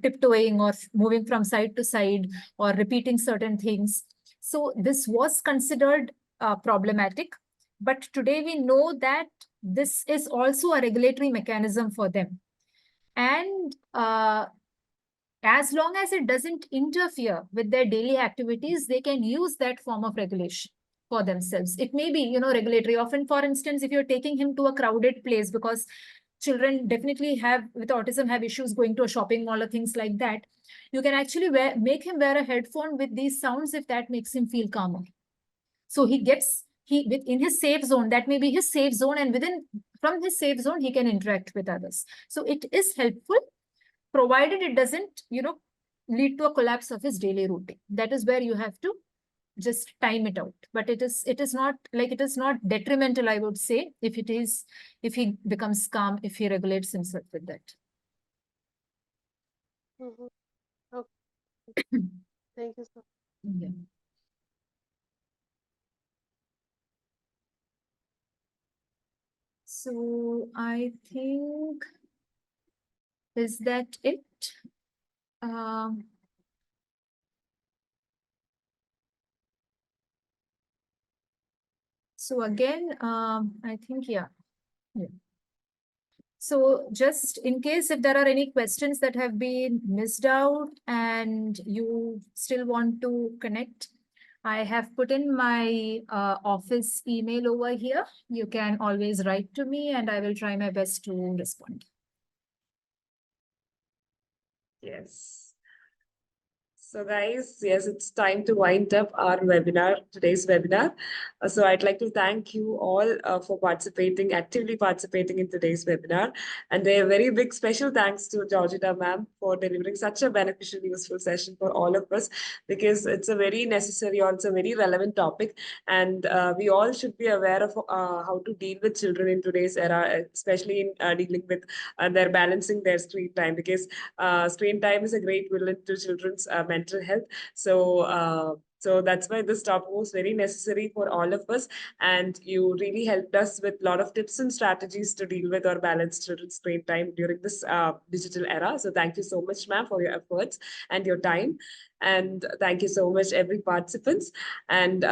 tiptoeing or moving from side to side or repeating certain things. So this was considered problematic. But today we know that this is also a regulatory mechanism for them. And as long as it doesn't interfere with their daily activities, they can use that form of regulation for themselves. It may be, regulatory. Often, for instance, if you're taking him to a crowded place, because children definitely with autism have issues going to a shopping mall or things like that, you can actually make him wear a headphone with these sounds if that makes him feel calmer. So within his safe zone, that may be his safe zone, and from his safe zone, he can interact with others. So it is helpful, provided it doesn't, lead to a collapse of his daily routine. That is where you have to just time it out. But it is not detrimental, I would say, if he becomes calm, if he regulates himself with that. Okay. Thank you, sir. Yeah. So I think, is that it? So again, I think, yeah. So just in case if there are any questions that have been missed out and you still want to connect, I have put in my office email over here. You can always write to me and I will try my best to respond. Yes. So guys, yes, it's time to wind up our webinar, today's webinar. So I'd like to thank you all for actively participating in today's webinar. And a very big special thanks to Georgitta ma'am for delivering such a beneficial, useful session for all of us, because it's a very necessary, also very relevant topic. And we all should be aware of how to deal with children in today's era, especially in dealing with their balancing their screen time, because screen time is a great villain to children's mental health. So that's why this topic was very necessary for all of us. And you really helped us with a lot of tips and strategies to deal with or balance children's screen time during this digital era. So thank you so much, ma'am, for your efforts and your time. And thank you so much, every participants. And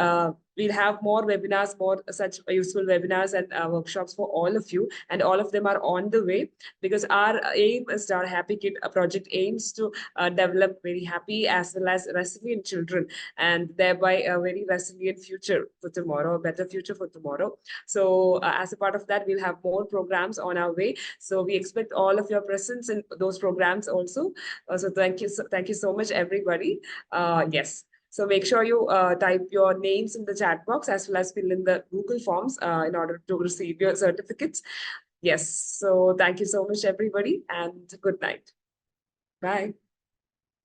we'll have more webinars, more such useful webinars and workshops for all of you. And all of them are on the way, because our aim is, our Happy Kid project aims to develop very happy as well as resilient children, and thereby a very resilient future for tomorrow, a better future for tomorrow. So as a part of that, we'll have more programs on our way. So we expect all of your presence in those programs also. So thank you so much, everybody. Yes. So make sure you type your names in the chat box as well as fill in the Google Forms in order to receive your certificates. Yes. So thank you so much, everybody, and good night. Bye.